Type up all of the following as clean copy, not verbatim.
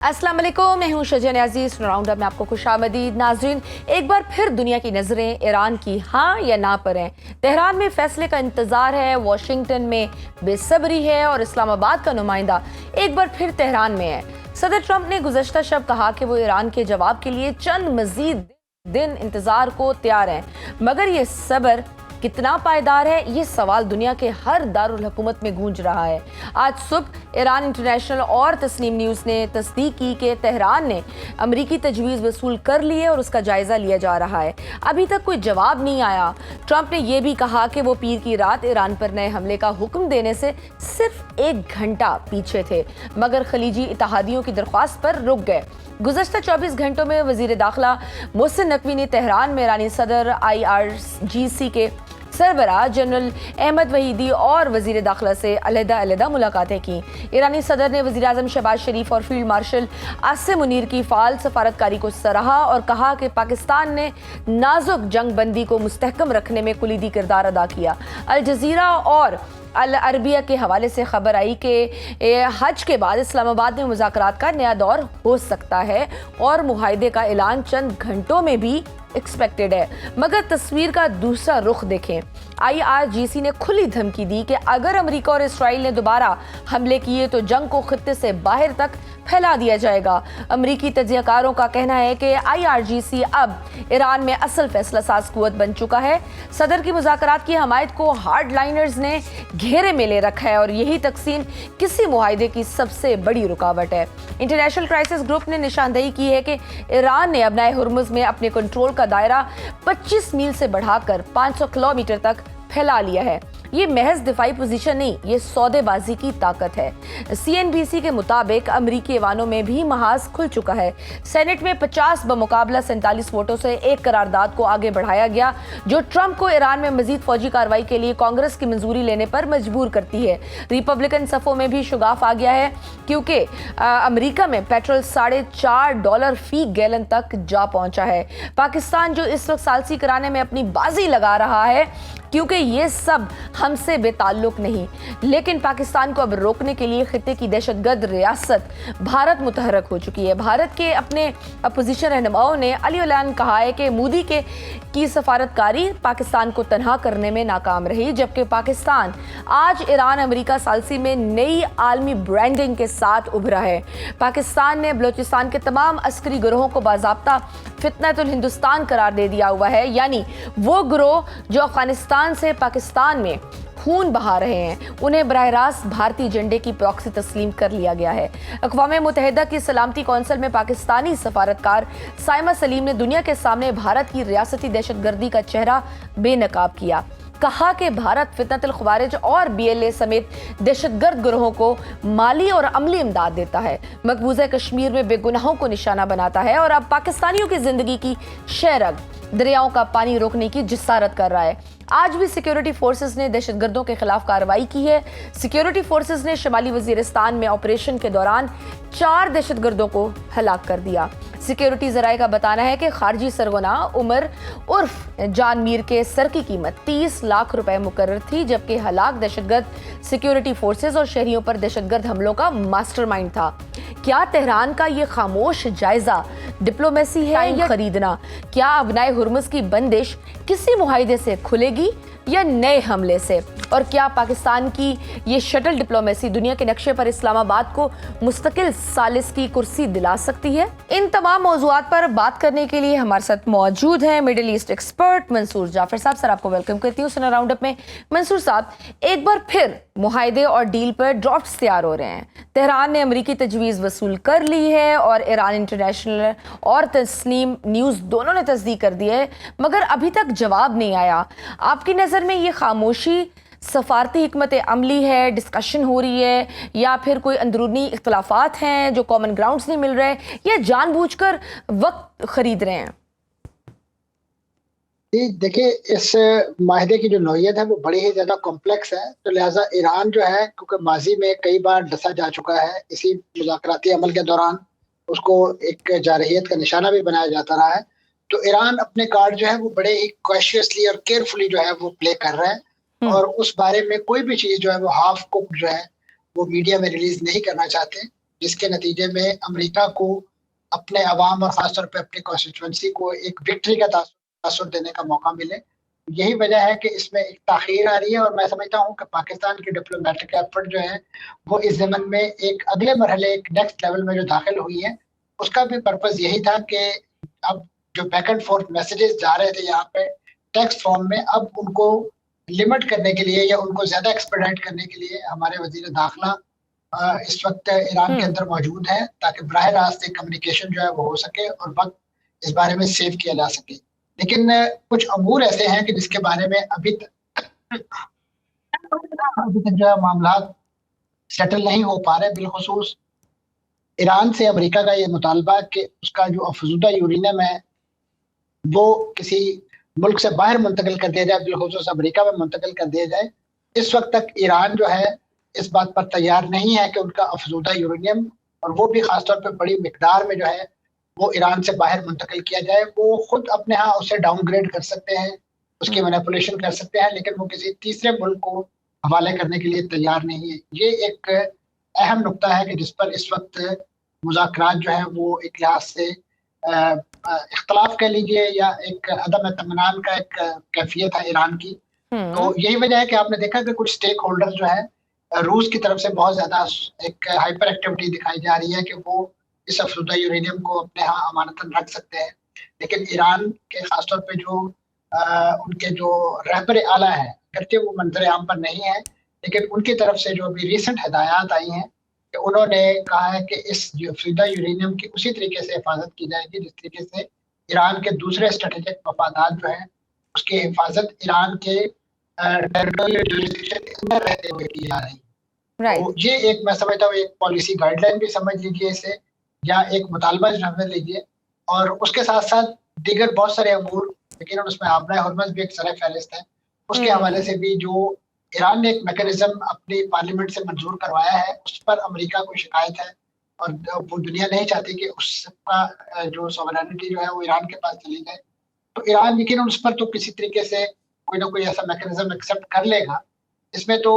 अस्सलाम वालेकुम, मैं हूं शजन अजीज। राउंडअप में आपको खुशामदीद। नाजरीन, एक बार फिर दुनिया की नजरें ईरान की हाँ या ना पर हैं। तेहरान में फैसले का इंतजार है, वाशिंगटन में बेसब्री है और इस्लामाबाद का नुमाइंदा एक बार फिर तेहरान में है। सदर ट्रंप ने गुज़श्ता शब कहा कि वो ईरान के जवाब के लिए चंद मजीद दिन इंतजार को तैयार हैं, मगर ये सब्र कितना पायदार है, ये सवाल दुनिया के हर दारुल हुकूमत में गूंज रहा है। आज सुबह ईरान इंटरनेशनल और तस्नीम न्यूज़ ने तस्दीक की कि तेहरान ने अमरीकी तजवीज़ वसूल कर ली है और उसका जायज़ा लिया जा रहा है। अभी तक कोई जवाब नहीं आया। ट्रंप ने यह भी कहा कि वो पीर की रात ईरान पर नए हमले का हुक्म देने से सिर्फ 1 घंटा पीछे थे, मगर खलीजी इत्तेहादियों की दरख्वास्त पर रुक गए। गुज़श्ता 24 घंटों में वज़ीर दाखिला मोहसिन नकवी ने तेहरान में ईरानी सदर IRGC के सरबराह जनरल अहमद वहीदी और वजीर दाखिला से अलहदा मुलाकातें की। ईरानी सदर ने वजीर आज़म शहबाज शरीफ और फील्ड मार्शल आसिम मुनीर की फ़ाल सफारतकारी को सराहा और कहा कि पाकिस्तान ने नाजुक जंग बंदी को मुस्तहकम रखने में कुलीदी किरदार अदा किया। अल जज़ीरा और अल अरबिया के हवाले से खबर आई कि हज के बाद इस्लामाबाद में मुज़ाकरात का नया दौर हो सकता है और मुआहदे का ऐलान चंद घंटों में भी एक्सपेक्टेड है। मगर तस्वीर का दूसरा रुख देखें। IRGC ने खुली धमकी दी कि अगर अमेरिका और इसराइल ने दोबारा हमले किए तो जंग को खित्ते से बाहर तक फैला दिया जाएगा। अमरीकी तज्जियाकारों का कहना है कि IRGC अब ईरान में असल फैसला साज कुव्वत बन चुका है। सदर की मुज़ाकरात की हमायत को हार्ड लाइनर्स ने घेरे में ले रखा है और यही तकसीम किसी मुआहदे की सबसे बड़ी रुकावट है। इंटरनेशनल क्राइसिस ग्रुप ने निशानदेही की है कि ईरान ने अपना हुर्मुज़ में अपने कंट्रोल का दायरा 25 मील से बढ़ाकर 500 किलोमीटर तक फैला लिया है। ये महज दिफाई पोजीशन नहीं, ये सौदेबाजी की ताकत है। CNBC के मुताबिक अमरीकी ऐवानों में भी महाज खुल चुका है। सेनेट में 50 बमुकाबला 47 वोटों से एक करारदाद को आगे बढ़ाया गया, जो ट्रंप को ईरान में मजीद फौजी कार्रवाई के लिए कांग्रेस की मंजूरी लेने पर मजबूर करती है। रिपब्लिकन सफ़ों में भी शुगाफ आ गया है, क्योंकि अमरीका में पेट्रोल $4.5 फी गैलन तक जा पहुंचा है। पाकिस्तान जो इस वक्त सालसी कराने में अपनी बाजी लगा रहा है, क्योंकि ये सब हमसे बेताल्लुक नहीं, लेकिन पाकिस्तान को अब रोकने के लिए खित्ते की दहशतगर्द रियासत भारत मुतहरक हो चुकी है। भारत के अपने अपोजिशन रहनुमाओं ने अलग कहा है कि मोदी की सफारतकारी पाकिस्तान को तनहा करने में नाकाम रही, जबकि पाकिस्तान आज ईरान अमेरिका सालसी में नई आलमी ब्रांडिंग के साथ उभरा है। पाकिस्तान ने बलोचिस्तान के तमाम अस्करी गिरोहों को बाज़ाब्ता फितनतुल हिंदुस्तान करार दे दिया हुआ है, यानी वो गिरोह जो अफगानिस्तान से पाकिस्तान में खून बहा रहे हैं, उन्हें बराह रास्त भारतीय झंडे की प्रॉक्सी तस्लीम कर लिया गया है। अक़वाम मुत्तहिदा की सलामती कौंसिल में पाकिस्तानी सफारतकार साइमा सलीम ने दुनिया के सामने भारत की रियासती दहशतगर्दी का चेहरा बेनकाब किया। कहा कि भारत फितनतुल ख़वारिज और BLA समेत दहशतगर्द गिरोहों को माली और अमली इमदाद देता है, मकबूजा कश्मीर में बेगुनाहों को निशाना बनाता है और अब पाकिस्तानियों की जिंदगी की शहरग दरियाओं का पानी रोकने की जिसारत कर रहा है। आज भी सिक्योरिटी फोर्सेस ने दहशतगर्दों के खिलाफ कार्रवाई की है। सिक्योरिटी फोर्सेस ने शुमाली वजीरिस्तान में ऑपरेशन के दौरान 4 दहशतगर्दों को हलाक कर दिया। सिक्योरिटी जराये का बताना है कि खारजी सरगना उमर उर्फ जान मीर के सर की कीमत 30 लाख रुपए मुकर्रर थी, जबकि हलाक दहशतगर्द सिक्योरिटी फोर्सेस और शहरियों पर दहशतगर्द हमलों का मास्टरमाइंड था। क्या तेहरान का ये खामोश जायजा डिप्लोमेसी है या खरीदना? क्या अबनाए हुर्मुज़ की बंदिश किसी मुआहदे से खुलेगी या नए हमले से? और क्या पाकिस्तान की ये शटल डिप्लोमेसी दुनिया के नक्शे पर इस्लामाबाद को मुस्तकिल सालिस की कुर्सी दिला सकती है? इन तमाम मौज़ूआत पर बात करने के लिए हमारे साथ मौजूद हैं middle east expert Mansoor Jafar साहब। सर, आपको वेलकम करती हूँ सनर राउंडअप में। मंसूर साहब, एक बार फिर मुआहदे और डील पर ड्राफ्ट्स तैयार हो रहे हैं। तेहरान ने अमरीकी तजवीज़ वसूल कर ली है और ईरान इंटरनेशनल और तस्नीम न्यूज़ दोनों ने तस्दीक कर दी है, मगर अभी तक जवाब नहीं आया। आपकी नज़र में ये खामोशी सफारती हिकमत अमली है, डिस्कशन हो रही है, या फिर कोई अंदरूनी इख्तलाफात हैं जो कॉमन ग्राउंड्स नहीं मिल रहे, या जानबूझकर वक्त खरीद रहे हैं? देखिए, इस माहिदे की जो नौइयत है वो बड़ी ही ज़्यादा कॉम्प्लेक्स है, तो लिहाजा ईरान जो है, क्योंकि माजी में कई बार डसा जा चुका है इसी मुज़ाकराती अमल के दौरान, उसको एक जारहियत का निशाना भी बनाया जाता रहा है। तो ईरान अपने कार्ड जो है वो बड़े ही कॉशियसली और केयरफुली जो है वो प्ले कर रहा है और उस बारे में कोई भी चीज़ जो है वो हाफ कुक्ड जो है वो मीडिया में रिलीज नहीं करना चाहते। जिसके नतीजे में अमेरिका को अपने अवाम और खासतौर पे अपनी कॉन्स्टिट्यूंसी को एक विक्ट्री का तासुर देने का मौका मिले। यही वजह है कि इसमें एक ताख़ीर आ रही है और मैं समझता हूँ कि पाकिस्तान की डिप्लोमेटिक एफर्ट जो है वो इस ज़मन में एक अगले मरहले, एक नेक्स्ट लेवल में जो दाखिल हुई है, उसका भी पर्पज़ यही था कि अब जो बैक एंड फोर्थ मैसेजेस जा रहे थे यहाँ पे टेक्स्ट फॉर्म में, अब उनको लिमिट करने के लिए या उनको ज़्यादा एक्सपेडाइट करने के लिए हमारे वज़ीर दाखिला इस वक्त ईरान के अंदर मौजूद है, ताकि बराह रास्त एक कम्युनिकेशन जो है वो हो सके और वक्त इस बारे में सेव किया जा सके। लेकिन कुछ अमूर ऐसे हैं कि जिसके बारे में अभी तक जो है मामला सेटल नहीं हो पा रहे। बिलखुसूस ईरान से अमेरिका का ये मुतालबा कि उसका जो अफजुदा यूरेनियम है वो किसी मुल्क से बाहर मुंतकिल कर दिया जाए, बिलखुसूस अमेरिका में मुंतकिल कर दिया जाए। इस वक्त तक ईरान जो है इस बात पर तैयार नहीं है कि उनका अफजुदा यूरेनियम, और वो भी खासतौर पर बड़ी मिकदार में जो है वो ईरान से बाहर मुंतकिल किया जाए। वो खुद अपने यहाँ उसे डाउनग्रेड कर सकते हैं, उसकी मैनिपुलेशन कर सकते हैं, लेकिन वो किसी तीसरे मुल्क को हवाले करने के लिए तैयार नहीं है। ये एक अहम नुक्ता है कि जिस पर इस वक्त मुज़ाकरात जो है वो एक लिहाज से इख्तलाफ कह लीजिए या एक अदम इत्मीनान का एक कैफियत है ईरान की। तो यही वजह है कि आपने देखा कि कुछ स्टेक होल्डर जो है रूस की तरफ से बहुत ज्यादा एक हाइपर एक्टिविटी दिखाई जा रही है कि वो इस अफजुदा यूरेनियम को अपने यहाँ अमानतन रख सकते हैं, लेकिन ईरान के खासतौर पे जो उनके जो रहबर आला है, अगरचे वो मंजर आम पर नहीं है, लेकिन उनकी तरफ से जो अभी रिसेंट हिदायत आई हैं कि उन्होंने कहा है कि इस अफजुदा यूरेनियम की उसी तरीके से हिफाजत की जाएगी जिस तरीके से ईरान के दूसरे स्ट्रेटेजिक मफादात जो है उसकी हिफाजत ईरान के टेरिटोरियल जुरिसडिक्शन के अंदर रहते हुए की जा रही है। तो ये एक मैं समझता हूँ एक पॉलिसी गाइडलाइन भी समझ लीजिए इसे, या एक मुतालबा समझ लीजिए, और उसके साथ साथ दीगर बहुत सारे अमूर, लेकिन उसमें आबना हुर्मुज़ भी एक सर फहरिस्त है। उसके हवाले से भी जो ईरान ने एक मैकेनिज्म अपनी पार्लियामेंट से मंजूर करवाया है, उस पर अमेरिका को शिकायत है और वो दुनिया नहीं चाहती कि उसका जो सॉवरेनिटी जो है वो ईरान के पास चली जाए। तो ईरान यकीन उस पर तो किसी तरीके से कोई ना कोई ऐसा मैकेनिज्म एक्सेप्ट कर लेगा। इसमें तो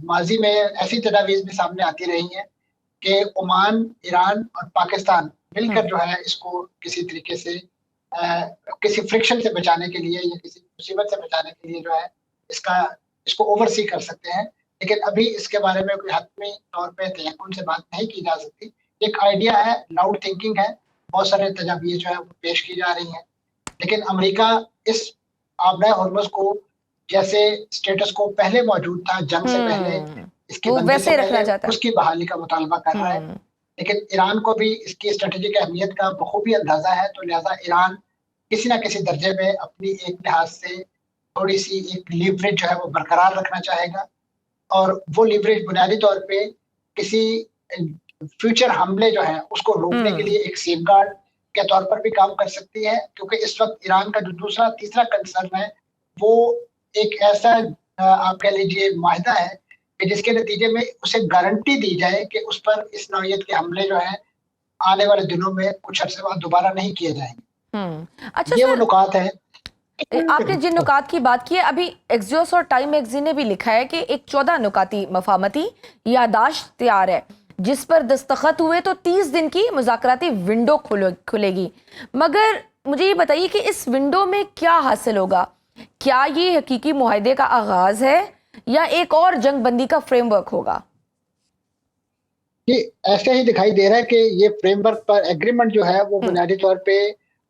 माजी में ऐसी तजावीज़ भी सामने आती रही हैं कि ओमान, ईरान और पाकिस्तान मिलकर जो है इसको किसी तरीके से किसी फ्रिक्शन से बचाने के लिए या किसी मुसीबत से बचाने के लिए जो है इसको ओवरसी कर सकते हैं, लेकिन अभी इसके बारे में कोई हतमी तौर पे तयक्कुन से बात नहीं की जा सकती। एक आइडिया है, लाउड थिंकिंग है, बहुत सारे तजावीज़ जो है वो पेश की जा रही हैं, लेकिन अमेरिका इस आबना हुर्मुज़ को जैसे स्टेटस को पहले मौजूद था जंग से पहले, इसके बंदी से पहले, उसकी बहाली का मुतालबा कर रहा है। लेकिन ईरान को भी इसकी स्ट्रेटेजिक अहमियत का बखूबी अंदाजा है, तो लिहाजा ईरान किसी ना किसी दर्जे में अपनी एक लिहाज से थोड़ी सी एक लीवरेज जो है वो बरकरार रखना चाहेगा, और वो लीवरेज बुनियादी तौर पे किसी फ्यूचर हमले जो है उसको रोकने के लिए एक सेफगार्ड के तौर पर भी काम कर सकती है, क्योंकि इस वक्त ईरान का जो दूसरा तीसरा कंसर्न है वो एक ऐसा आप कह लीजिए माहिदा है कि जिसके नतीजे में उसे गारंटी दी जाए कि उस पर इस नौइयत के हमले जो है आने वाले दिनों में कुछ अर्से बाद दोबारा नहीं किए जाएंगे। अच्छा, ये वो नुकात है। आपने जिन नुकात की बात की है, अभी एक्सियोस और टाइम मैगजीन ने भी लिखा है कि एक 14 नुकाती मफाहमती यादाश्त तैयार है जिस पर दस्तखत हुए तो 30 दिन की मुज़ाकराती विंडो खुलेगी। मगर मुझे ये बताइए कि इस विंडो में क्या हासिल होगा? क्या ये हकीकी मुआहदे का आगाज है या एक और जंग बंदी का फ्रेमवर्क होगा? ये ऐसे ही दिखाई दे रहा है कि ये फ्रेमवर्क पर एग्रीमेंट जो है वो बुनियादी तौर पे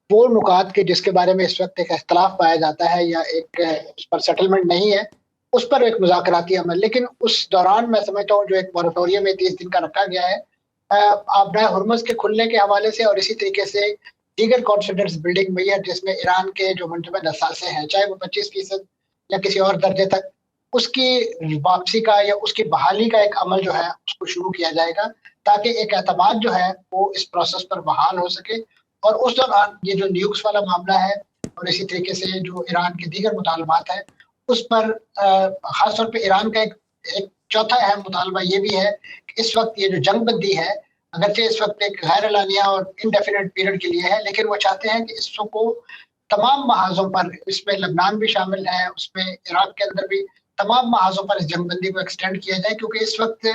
वो नुकात के जिसके बारे में इस वक्त एक इख्तलाफ पाया जाता है या एक उस पर सेटलमेंट नहीं है, उस पर एक मुज़ाकराती अमल, लेकिन उस दौरान मैं समझता हूँ जो एक मोरेटोरियम में 30 दिन का रखा गया है आबना हुर्मुज़ के खुलने के हवाले से, और इसी तरीके से दीगर कॉन्फिडेंस बिल्डिंग मैयर जिसमें ईरान के जो मुंतज़म असासे हैं, चाहे वो 25% या किसी और दर्जे तक, उसकी वापसी का या उसकी बहाली का एक अमल जो है उसको शुरू किया जाएगा, ताकि एक एतमाद जो है वो इस प्रोसेस पर बहाल हो सके। और उस दौरान ये जो न्यूक्स वाला मामला है और इसी तरीके से जो ईरान के दीगर मुतालबात हैं उस पर ख़ासतौर पर ईरान का एक चौथा अहम मुतालबा ये भी है कि इस वक्त ये जो जंग बंदी है, अगरचे इस वक्त एक गैर एलानिया और इनडेफिनेट पीरियड के लिए है, लेकिन वो चाहते हैं कि इसको तमाम महाजों पर, इसमें लबनान भी शामिल है, उसमें इराक के अंदर भी तमाम महाजों पर इस जंगबंदी को एक्सटेंड किया जाए, क्योंकि इस वक्त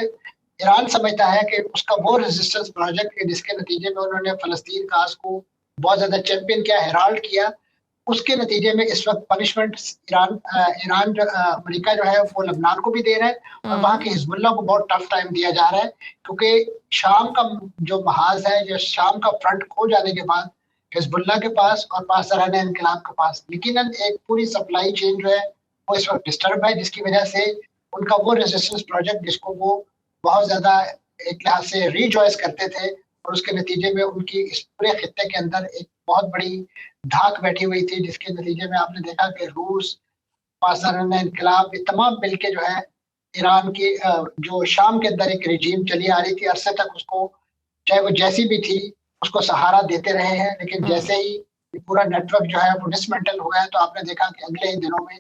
ईरान समझता है कि उसका वो रेजिस्टेंस प्रोजेक्ट जिसके नतीजे में उन्होंने फलस्तीन काज को बहुत ज्यादा चैंपियन किया, हेराल्ड किया, उसके नतीजे में इस वक्त पनिशमेंट ईरान अमेरिका जो है वो लबनान को भी दे रहा है और वहां के हिजबुल्लाह को बहुत टफ टाइम दिया जा रहा है, क्योंकि शाम का जो महाज है, जो शाम का फ्रंट खो जाने के बाद हिजबुल्लाह के पास और पासरान इनकलाब के पास यकीनन एक पूरी सप्लाई चेन जो है वो इस वक्त डिस्टर्ब है, जिसकी वजह से उनका वो रेजिस्टेंस प्रोजेक्ट जिसको वो बहुत ज्यादा एक लिहाज से रीजॉइस करते थे, और उसके नतीजे में उनकी इस पूरे खित्ते के अंदर एक बहुत बड़ी धाक बैठी हुई थी, जिसके नतीजे में आपने देखा कि रूस, पाकिस्तान इनकलाब, ये तमाम मिलके जो है ईरान की जो शाम के अंदर एक रिजीम चली आ रही थी अरसे तक, उसको चाहे वो जैसी भी थी उसको सहारा देते रहे हैं, लेकिन जैसे ही ये पूरा नेटवर्क जो है वो डिसमेंटल हो गया है, तो आपने देखा कि अगले ही दिनों में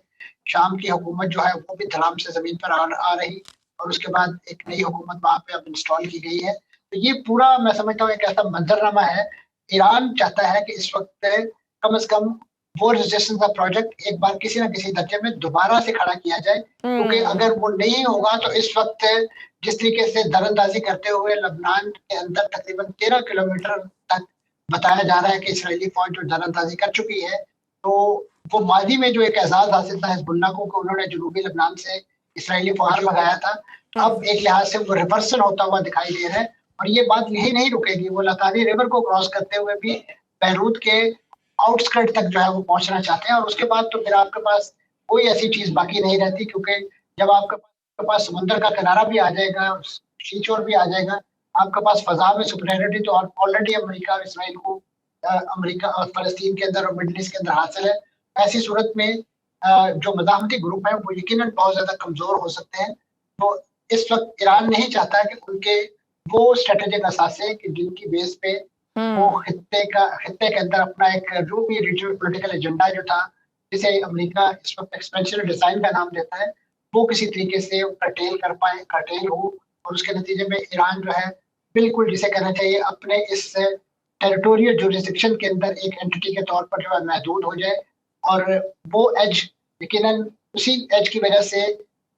शाम की हुकूमत जो है वो भी धड़ाम से जमीन पर आ रही, और उसके बाद एक नई हुकूमत वहां पे अब इंस्टॉल की गई है। तो ये पूरा मैं समझता हूँ एक ऐसा मंजरनामा है। ईरान चाहता है कि इस वक्त कम से कम वो रेजिस्टेंस का प्रोजेक्ट एक बार किसी न किसी दर्जे में दोबारा से खड़ा किया जाए, क्योंकि अगर वो नहीं होगा तो इस वक्त जिस तरीके से दरअंदाजी करते हुए लबनान के अंदर तकरीबन 13 किलोमीटर तक बताया जा रहा है कि इसराइली फौज जो दरअंदाजी कर चुकी है, तो वो माजी में जो एक एजाज हासिल था हिजबुल्लाह को कि उन्होंने जनूबी लबनान से इसराइली फौज लगाया था, अब एक लिहाज से वो रिवर्सल होता हुआ दिखाई दे रहा है। और ये बात यही नहीं रुकेगी, वो लतानी रिवर को क्रॉस करते हुए भी बैरूत के आउटस्कर्ट तक जो है वो पहुंचना चाहते हैं, और उसके बाद तो फिर आपके पास कोई ऐसी चीज बाकी नहीं रहती, क्योंकि जब आपके पास समुद्र का किनारा भी आ जाएगा, शीचोर भी आ जाएगा, आपके पास फजा में सुपरियरिटी तो ऑलरेडी अमेरिका और इसराइल को अमेरिका और फलस्तीन के अंदर और मिडल ईस्ट के अंदर हासिल है। ऐसी सूरत में जो मज़ाहमती ग्रुप है वो यकीनन बहुत ज्यादा कमजोर हो सकते हैं। तो इस वक्त ईरान नहीं चाहता कि उनके वो स्ट्रेटेजिक असासे कि जिनकी बेस पे वो खित्ते के अंदर अपना एक जो भी रीजनल पॉलिटिकल एजेंडा जो था, जिसे अमेरिका इस वक्त एक्सपेंशन डिजाइन का नाम देता है, वो किसी तरीके से कर्टेल हो, और उसके नतीजे में ईरान जो है बिल्कुल जिसे कहना चाहिए अपने इस टेरिटोरियल जुरिस्डिक्शन के अंदर एक एंटिटी के तौर पर जो है महदूद हो जाए, और वो एज यकीनन उसी एज की वजह से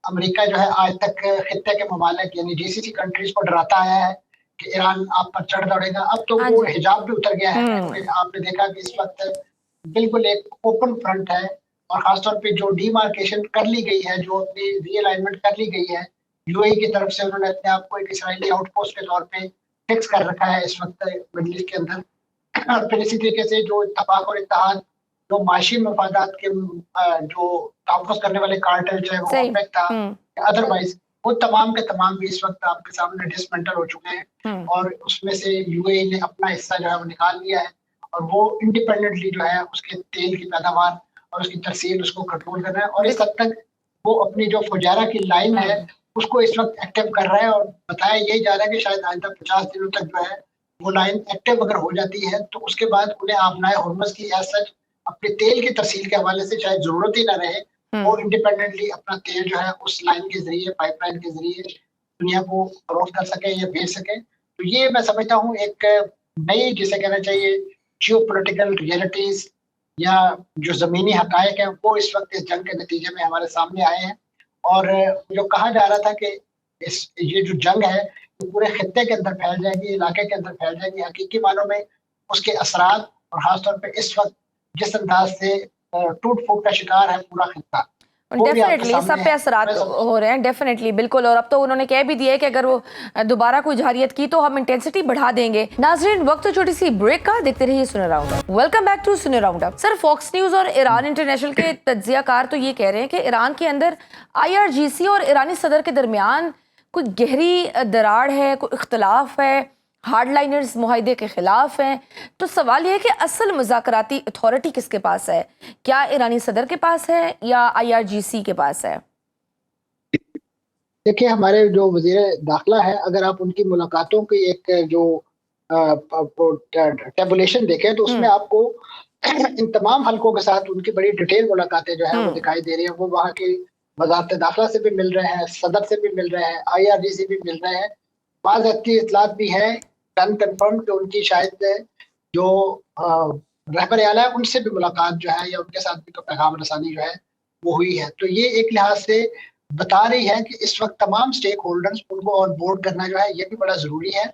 अमेरिका जो है आज तक खित्ते के ममालिक यानी जीसीसी कंट्रीज को डराता आया है कि ईरान आप पर चढ़ दौड़ेगा। अब तो वो हिजाब भी उतर गया है, आपने देखा कि इस वक्त बिल्कुल एक ओपन फ्रंट है, और खासतौर पे जो डीमार्केशन कर ली गई है, जो अपनी रीअलाइनमेंट कर ली गई है यूएई की तरफ से, उन्होंने अपने आप को एक इसराइली आउटपोस्ट के तौर पे फिक्स कर रखा है इस वक्त मिडल ईस्ट के अंदर। और फिर इसी तरीके से जो इत्तफाक और इत्तेहाद जो माशी मफादात के जो तहफ़्फ़ुज़ करने वाले कार्टेल चाहे वो ओपेक था, अदरवाइज वो तमाम के तमाम भी इस वक्त आपके सामने डिसमेंटल हो चुके हैं, और उसमें से यूएई ने अपना हिस्सा जो है वो निकाल लिया है, और वो इंडिपेंडेंटली जो है उसके तेल की पैदावार और उसकी तरसील उसको कंट्रोल कर रहा है, और इस हद तक वो अपनी जो फुजारा की लाइन है उसको इस वक्त एक्टिव कर रहा है, और बताया यही जा रहा है कि शायद आइंदा 50 दिनों तक जो है वो लाइन एक्टिव अगर हो जाती है तो उसके बाद उन्हें आबनाए हुर्मुज़ की एज सच अपने तेल की तरसील के हवाले से शायद जरूरत ही ना रहे, वो इंडिपेंडेंटली अपना तेल जो है उस लाइन के जरिए, पाइपलाइन के जरिए दुनिया को फरोख्त कर सके या भेज सके। तो ये मैं समझता हूँ एक नई जिसे कहना चाहिए जियो पोलिटिकल रियलिटीज या जो जमीनी हकायक है वो इस वक्त इस जंग के नतीजे में हमारे सामने आए हैं, और जो कहा जा रहा था कि ये जो जंग है वो पूरे खित्ते के अंदर फैल जाएगी, इलाके के अंदर फैल जाएगी, हकीकी मानों में उसके असरात और खासतौर पर इस वक्त जिस अंदाज से टूट फूट का शिकार है पूरा खित्ता, डेफिनेटली सब पे असरात हो रहे हैं, डेफिनेटली बिल्कुल। और अब तो उन्होंने कह भी दिया है कि अगर वो दोबारा कोई जहारियत की तो हम इंटेंसिटी बढ़ा देंगे। नाजरीन वक्त तो छोटी सी ब्रेक का, देखते रहिए सुने राउंडअप। वेलकम बैक टू सुने राउंडअप। सर फॉक्स न्यूज और ईरान इंटरनेशनल के तज्जियाकार तो ये कह रहे हैं कि ईरान के अंदर IRGC और ईरानी सदर के दरमियान कोई गहरी दरार है, कोई इख्तलाफ है, हार्डलाइनर्स मुआहदे के खिलाफ हैं। तो सवाल यह है कि असल मुज़ाकराती अथॉरिटी किसके पास है? क्या ईरानी सदर के पास है या IRGC के पास है? देखिए हमारे जो वजीर दाखिला है, अगर आप उनकी मुलाकातों की एक जो टेबुलेशन देखें तो उसमें आपको इन तमाम हलकों के साथ उनकी बड़ी डिटेल मुलाकातें जो है वो दिखाई दे रही है। वो वहाँ की वजारत दाखिला से भी मिल रहे हैं, सदर से भी मिल रहे हैं, IRGC भी मिल रहे हैं। बाज़ अच्छी इतलात भी है कन्फर्म कि उनकी शायद जो रहबर आला है उनसे भी मुलाकात जो है या उनके साथ भी पैगाम रसानी जो है वो हुई है। तो ये एक लिहाज से बता रही है कि इस वक्त तमाम स्टेक होल्डर्स उनको ऑन बोर्ड करना जो है ये भी बड़ा जरूरी है।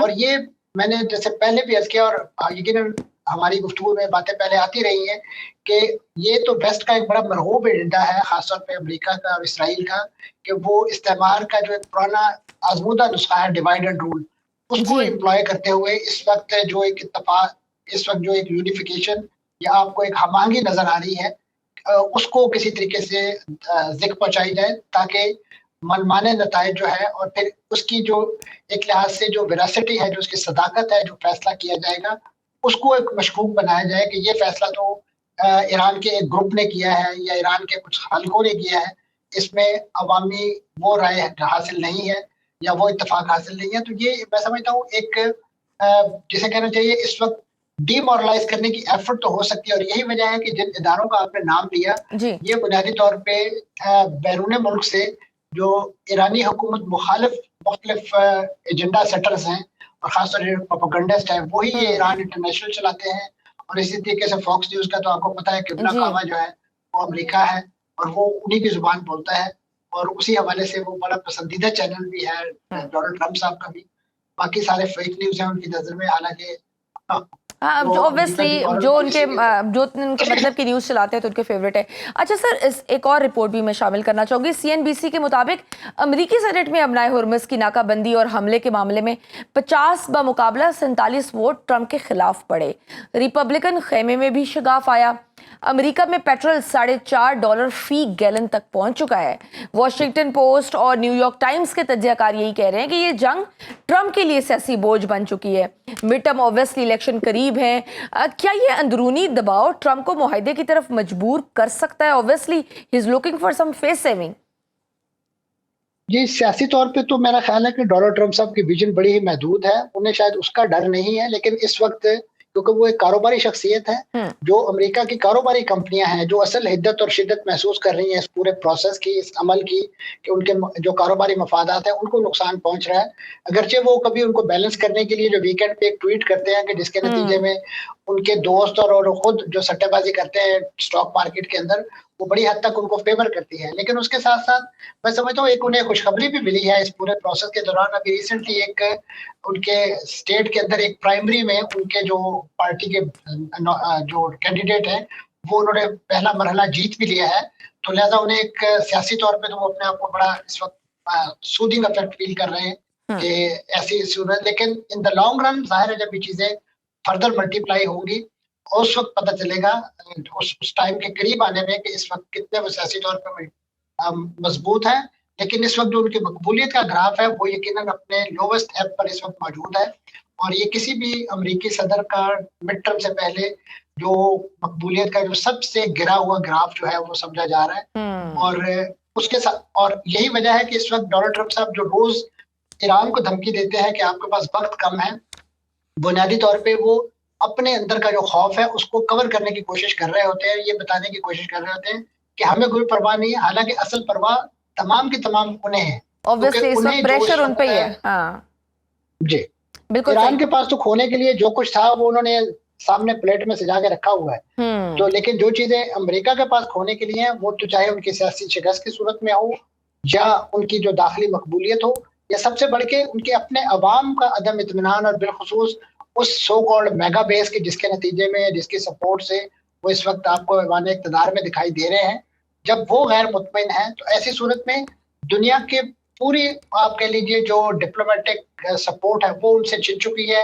और ये मैंने जैसे पहले भी अर्ज किया और यकीनन हमारी गुफ्तगू में बातें पहले आती रही हैं कि ये तो वेस्ट का एक बड़ा मरगूब एजेंडा है, खासतौर पे अमेरिका का और इसराइल का, कि वो इस्तेमार का जो एक पुराना आजमूदा नुस्खा है डिवाइड एंड रूल, उसको जी एम्प्लॉय करते हुए इस वक्त जो एक इत्तेफाक, इस वक्त जो एक यूनिफिकेशन या आपको एक हमांगी नजर आ रही है, उसको किसी तरीके से जिक पहुंचाई जाए ताकि मनमाने नतायज जो है और फिर उसकी जो एक लिहाज से जो वेरासिटी है, जो उसकी सदाकत है, जो फैसला किया जाएगा उसको एक मशकूक बनाया जाए कि ये फैसला तो ईरान के एक ग्रुप ने किया है या ईरान के कुछ हलकों ने किया है, इसमें अवामी वो राय हासिल नहीं है या वो इत्तेफाक हासिल नहीं है। तो ये मैं समझता हूँ एक जिसे कहना चाहिए इस वक्त डीमोरलाइज करने की एफर्ट तो हो सकती है। और यही वजह है कि जिन इदारों का आपने नाम लिया, जी ये बुनियादी तौर पे बैरून मुल्क से जो ईरानी हुकूमत मुखालिफ मुख्तलिफ एजेंडा सेटर्स हैं और खासतौर पर प्रोपेगेंडिस्ट है, वही ये ईरान इंटरनेशनल चलाते हैं। और इसी तरीके से फॉक्स न्यूज का तो आपको पता है किबला जी कावा जो है वो अमेरिका है और वो उन्हीं की जुबान बोलता है और उसी हवाले से वो बड़ा पसंदीदा चैनल भी है डोनाल्ड ट्रंप साहब का भी। बाकी सारे फेक न्यूज हैं उनकी नजर में, हालांकि हाँ वो अमेरिका ऑब्वियसली की फॉरेन जो पॉलिसी उनके के जो उनके मतलब की न्यूज़ चलाते हैं तो उनके फेवरेट है। अच्छा सर, इस एक और रिपोर्ट भी मैं शामिल करना चाहूँगी। सीएनबीसी के मुताबिक अमेरिकी सेनेट में अबनाए हुर्मुज़ की नाकाबंदी और हमले के मामले में 50 बमुकाबला 47 वोट ट्रंप के खिलाफ पड़े। रिपब्लिकन खेमे में भी शगाफ आया। अमेरिका में पेट्रोल $4.5 फी गैलन तक पहुंच चुका है। वॉशिंगटन पोस्ट और न्यूयॉर्क टाइम्स के तज्जियाकार यही कह रहे हैं कि ये जंग ट्रंप के लिए सियासी बोझ बन चुकी है। मिड टर्म ऑब्वियसली इलेक्शन करीब है। क्या ये अंदरूनी दबाव ट्रंप को मुआहदे की तरफ मजबूर कर सकता है? Obviously he is looking for some face saving. जी, सियासी तौर पे तो मेरा ख्याल है कि डोनाल्ड ट्रंप साहब की विजन बड़ी ही महदूद है, उन्हें शायद उसका डर नहीं है। लेकिन इस वक्त क्योंकि वो एक कारोबारी शख्सियत है, जो अमेरिका की कारोबारी कंपनियां हैं जो असल हिद्दत और शिद्दत महसूस कर रही हैं इस पूरे प्रोसेस की, इस अमल की, कि उनके जो कारोबारी मफादात हैं उनको नुकसान पहुंच रहा है। अगरचे वो कभी उनको बैलेंस करने के लिए जो वीकेंड पे एक ट्वीट करते हैं कि जिसके नतीजे में उनके दोस्त और खुद जो सट्टेबाजी करते हैं स्टॉक मार्केट के अंदर, वो बड़ी हद तक उनको फेवर करती है। लेकिन उसके साथ साथ मैं समझता हूँ एक उन्हें खुशखबरी भी मिली है इस पूरे प्रोसेस के दौरान। अभी रिसेंटली एक उनके स्टेट के अंदर एक प्राइमरी में उनके जो पार्टी के जो कैंडिडेट हैं वो उन्होंने पहला मरहला जीत भी लिया है। तो लिहाजा उन्हें एक सियासी तौर पे तो वो अपने आप को बड़ा इस वक्त सूदिंग इफेक्ट फील कर रहे हैं कि ऐसी सूरत। लेकिन इन द लॉन्ग रन जाहिर है जब ये चीजें फर्दर मल्टीप्लाई होंगी उस वक्त पता चलेगा, उस टाइम के करीब आने में, कि इस वक्त कितने वो सियासी तौर पर मजबूत है। लेकिन इस वक्त जो उनकी मकबूलियत का ग्राफ है वो यकीनन अपने लोवेस्ट एप पर इस वक्त मौजूद है। और ये किसी भी अमेरिकी सदर का मिड टर्म से पहले जो मकबूलियत का जो सबसे गिरा हुआ ग्राफ जो है वो समझा जा रहा है। और उसके साथ और यही वजह है कि इस वक्त डोनाल्ड ट्रंप साहब जो रोज ईरान को धमकी देते हैं कि आपके पास वक्त कम है, बुनियादी तौर पे वो अपने अंदर का जो खौफ है उसको कवर करने की कोशिश कर रहे होते हैं, ये बताने की कोशिश कर रहे होते हैं कि हमें कोई परवाह नहीं है। हालांकि असल परवाह तमाम की तमाम उन्हें है। ऑब्वियसली इस वक्त प्रेशर उन पे ही है। हाँ जी, बिल्कुल। ईरान के पास तो खोने के लिए जो कुछ था वो उन्होंने सामने प्लेट में सजा के रखा हुआ है। तो लेकिन जो चीजें अमेरिका के पास खोने के लिए हैं वो तो चाहे उनकी सियासी शिकस्त की सूरत में हो या उनकी जो दाखिली मकबूलियत हो या सबसे बढ़ के उनके अपने अवाम का अदम इत्मीनान और बिलखुसूस उस सो कॉल्ड मेगा बेस के जिसके नतीजे में जिसकी सपोर्ट से वो इस वक्त आपको ऐवान इक़्तिदार में दिखाई दे रहे हैं, जब वो गैर मुतमिन है तो ऐसी सूरत में दुनिया के पूरी आप कह लीजिए जो डिप्लोमेटिक सपोर्ट है वो उनसे छिन चुकी है।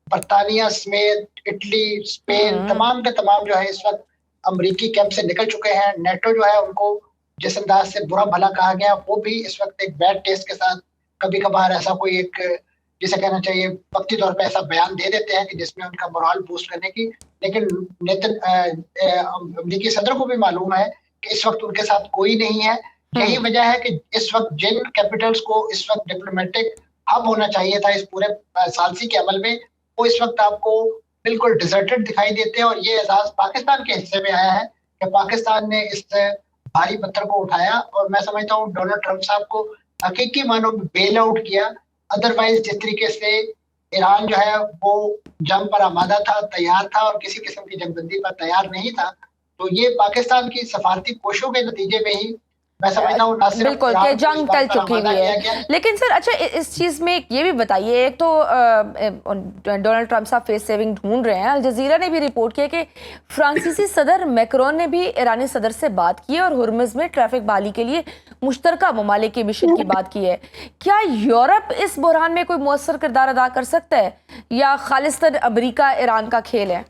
बरतानिया समेत इटली, स्पेन तमाम के तमाम जो है इस वक्त अमरीकी कैंप से निकल चुके हैं। नेटो जो है उनको जिस अंदाज से बुरा भला कहा गया वो भी इस वक्त एक बैड टेस्ट के साथ कभी कभार ऐसा कोई एक जिसे कहना चाहिए वक्ती तौर पे ऐसा बयान दे देते हैं कि जिसमें उनका मोरल बूस्ट करने की। लेकिन अमरीकी सदर को भी मालूम है कि इस वक्त उनके साथ कोई नहीं है। यही वजह है कि इस वक्त जिन कैपिटल्स को इस वक्त डिप्लोमेटिक हब होना चाहिए था इस पूरे सालसी के अमल में, वो इस वक्त आपको बिल्कुल डिजर्टेड दिखाई देते हैं। और ये एहसास पाकिस्तान के हिस्से में आया है कि पाकिस्तान ने इस भारी पत्थर को उठाया और मैं समझता हूँ डोनाल्ड ट्रंप साहब को हकीकी मानों में बेल आउट किया। अदरवाइज जिस तरीके से ईरान जो है वो जंग पर आमादा था, तैयार था और किसी किस्म की जंगबंदी पर तैयार नहीं था, तो ये पाकिस्तान की सफारती कोशिशों के नतीजे में ही मैं समझता हूँ ना सिर्फ बिल्कुल ईरान कि को इस जंग बात टल पर चुकी आमादा हुई किया है। गया। लेकिन सर अच्छा इस चीज में ये भी बताइए, एक तो डोनाल्ड ट्रंप साहब फेस सेविंग ढूंढ रहे हैं। अल जजीरा ने भी रिपोर्ट किया कि फ्रांसीसी सदर मैक्रोन ने भी ईरानी सदर से बात की है और हुर्मुज़ में ट्रैफिक बहाली के लिए मुश्तरका ममालिक के मिशन की बात की है। क्या यूरोप इस बहरान में कोई मौसर किरदार अदा कर सकता है या खालिस्तान अमेरिका ईरान का खेल है?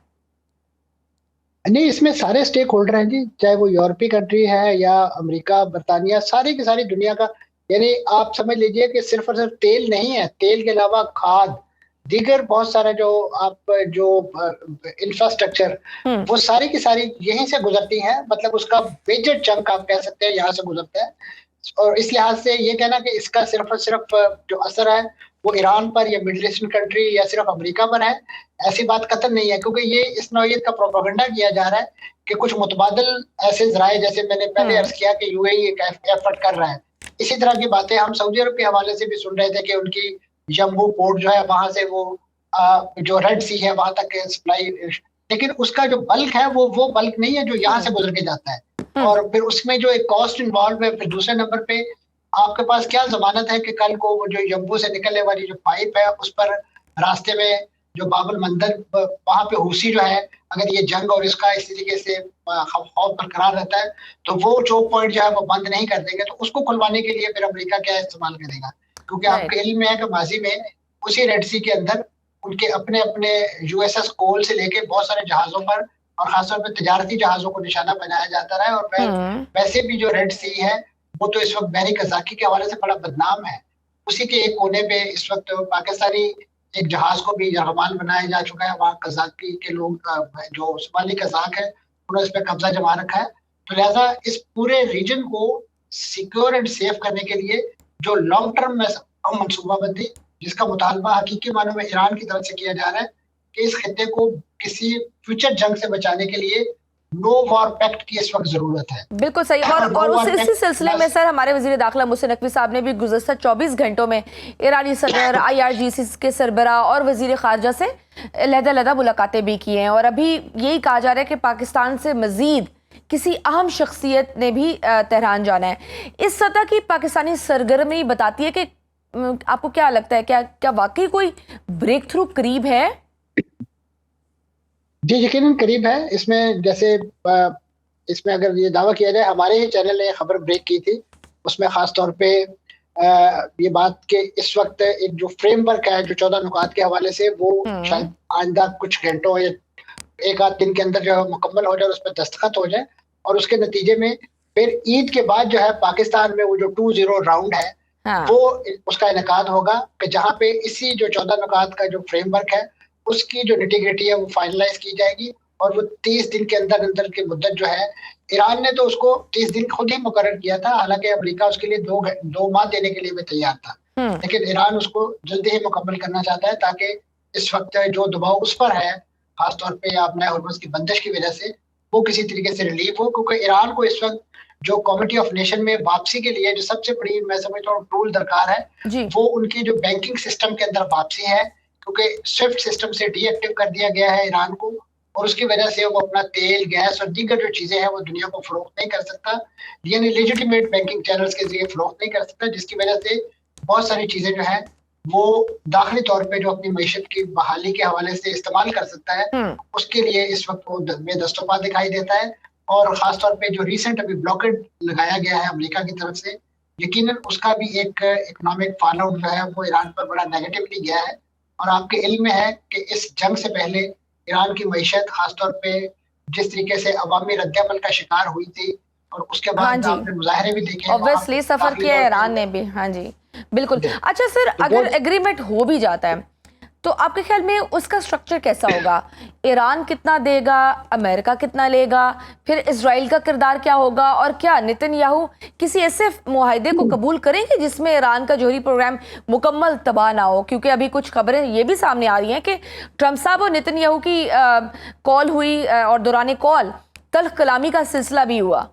नहीं, इसमें सारे स्टेक होल्डर हैं जी, चाहे वो यूरोपीय कंट्री है या अमेरिका, बर्तानिया, सारी की सारी दुनिया का। यानी आप समझ लीजिए कि सिर्फ और सिर्फ तेल नहीं है, तेल के अलावा खाद, दीगर बहुत सारा जो आप जो इंफ्रास्ट्रक्चर, हम्म। वो सारी की सारी यहीं से गुजरती हैं। मतलब उसका मेजर चंक आप कह सकते हैं यहाँ से गुजरता है। और इस लिहाज से ये कहना कि इसका सिर्फ और सिर्फ जो असर है वो ईरान पर या मिडिल ईस्टर्न कंट्री या सिर्फ अमेरिका पर है, ऐसी बात कतई नहीं है। क्योंकि ये इस नौयत का प्रोपेगेंडा किया जा रहा है कि कुछ मुतबादल ऐसे जराए, जैसे मैंने पहले अर्ज किया कि यूएई एक एफर्ट कर रहा है। इसी तरह की बातें हम सऊदी अरब के हवाले से भी सुन रहे थे कि उनकी यम्बू पोर्ट जो है वहां से वो जो रेड सी है वहां तक सप्लाई, लेकिन उसका जो बल्क है वो बल्क नहीं है जो यहाँ से गुजर के जाता है। और फिर उसमें जो एक कॉस्ट इन्वॉल्व है। फिर दूसरे नंबर पे आपके पास क्या जमानत है कि कल को वो जो यम्बू से निकलने वाली जो पाइप है उस पर रास्ते में जो बाबुल मंदर वहां पे हूसी जो है, अगर ये जंग और इसका इस तरीके से खौफ बरकरार रहता है तो वो चोक पॉइंट जो है वो बंद नहीं कर देंगे। तो उसको खुलवाने के लिए फिर अमेरिका क्या इस्तेमाल करेगा? क्योंकि आपके इल्म में है कि माजी में उसी रेड सी के अंदर उनके अपने अपने यूएसएस कोल से लेके बहुत सारे जहाजों पर और खासतौर पर तजारती जहाजों को निशाना बनाया जाता रहा है। और वैसे भी जो रेड सी है वो तो इस वक्त बहरी कजाकी के हवाले से बड़ा बदनाम है। उसी के एक कोने पे इस वक्त पाकिस्तानी एक जहाज को भी यरगमाल बनाया जा चुका है। वहाँ कजाकी के लोग जो सोमाली कजाक है उन्होंने इस पर कब्जा जमा रखा है। तो लिहाजा इस पूरे रीजन को सिक्योर एंड सेफ करने के लिए जो लॉन्ग टर्म में मनसूबाबंदी, जिसका मुतालबा हकीकी मानों में ईरान की तरफ से किया जा रहा है कि इस खत्ते को किसी फ्यूचर जंग से बचाने के लिए नो वॉर पैक्ट की इस वक्त जरूरत है। बिल्कुल सही। और इसी सिलसिले में सर हमारे वजीर दाखिला मोहसिन नकवी साहब ने भी गुज़श्ता 24 घंटों में ईरानी सदर, IRGC के सरबरा और वजीर खारजा से अलहदा मुलाकातें भी की हैं। और अभी यही कहा जा रहा है कि पाकिस्तान से मजीद किसी अहम शख्सियत ने भी तेहरान जाना है। इस सतह की पाकिस्तानी सरगर्मी बताती है कि आपको क्या लगता है, क्या वाकई कोई ब्रेक थ्रू करीब है? जी यकीनन करीब है। इसमें जैसे इसमें अगर ये दावा किया जाए, हमारे ही चैनल ने खबर ब्रेक की थी, उसमें खास तौर पे ये बात कि इस वक्त एक जो फ्रेमवर्क है जो 14 नुकात के हवाले से वो शायद आइंदा कुछ घंटों या एक आध दिन के अंदर जो है मुकम्मल हो जाए, उस पर दस्तखत हो जाए। और उसके नतीजे में फिर ईद के बाद जो है पाकिस्तान में वो जो 2-0 राउंड है वो उसका इनेकाद होगा कि जहाँ पे इसी जो 14 नुकात का जो फ्रेमवर्क है उसकी जो निटिग्रिटी है वो फाइनलाइज की जाएगी। और वो 30 दिन के अंदर अंदर की मुद्दत जो है, ईरान ने तो उसको 30 दिन खुद ही मुकर्रर किया था, हालांकि अमेरिका उसके लिए 2 माह देने के लिए भी तैयार था, लेकिन ईरान उसको जल्दी ही मुकम्मल करना चाहता है ताकि इस वक्त जो दबाव उस पर है खासतौर पर अपने हुर्मुज़ की बंदिश की वजह से वो किसी तरीके से रिलीफ हो। क्योंकि ईरान को इस वक्त जो कमिटी ऑफ नेशन में वापसी के लिए जो सबसे बड़ी मैं समझता हूँ टूल दरकार है वो उनकी जो बैंकिंग सिस्टम के अंदर वापसी है। क्योंकि स्विफ्ट सिस्टम से डीएक्टिव कर दिया गया है ईरान को और उसकी वजह से वो अपना तेल, गैस और दीगर जो चीजें हैं वो दुनिया को फरोख्त नहीं कर सकता, यानी लेजिटिमेट बैंकिंग चैनल्स के जरिए फरोख्त नहीं कर सकता, जिसकी वजह से बहुत सारी चीजें जो है वो दाखिली तौर पे जो अपनी मीशत की बहाली के हवाले से इस्तेमाल कर सकता है उसके लिए इस वक्त वो बेदस्तपा दिखाई देता है। और खासतौर पे जो रिसेंट अभी ब्लॉकेड लगाया गया है अमेरिका की तरफ से, यकीनन उसका भी एक इकोनॉमिक फॉल आउट जो है वो ईरान पर बड़ा नेगेटिवली गया है। और आपके इल्म में है कि इस जंग से पहले ईरान की मईशत खासतौर पे जिस तरीके से अवामी रद्दअमल का शिकार हुई थी और उसके बाद आपने मुजाहरे भी देखे, ऑब्वियसली सफर किया ईरान ने भी। हाँ जी बिल्कुल। अच्छा सर, अगर एग्रीमेंट हो भी जाता है तो आपके ख्याल में उसका स्ट्रक्चर कैसा होगा? ईरान कितना देगा, अमेरिका कितना लेगा, फिर इजराइल का किरदार क्या होगा, और क्या नेतन्याहू किसी ऐसे मुआहदे को कबूल करेंगे जिसमें ईरान का जौहरी प्रोग्राम मुकम्मल तबाह ना हो? क्योंकि अभी कुछ खबरें ये भी सामने आ रही हैं कि ट्रंप साहब और नेतन्याहू की कॉल हुई और दौरान कॉल तल्ख कलामी का सिलसिला भी हुआ।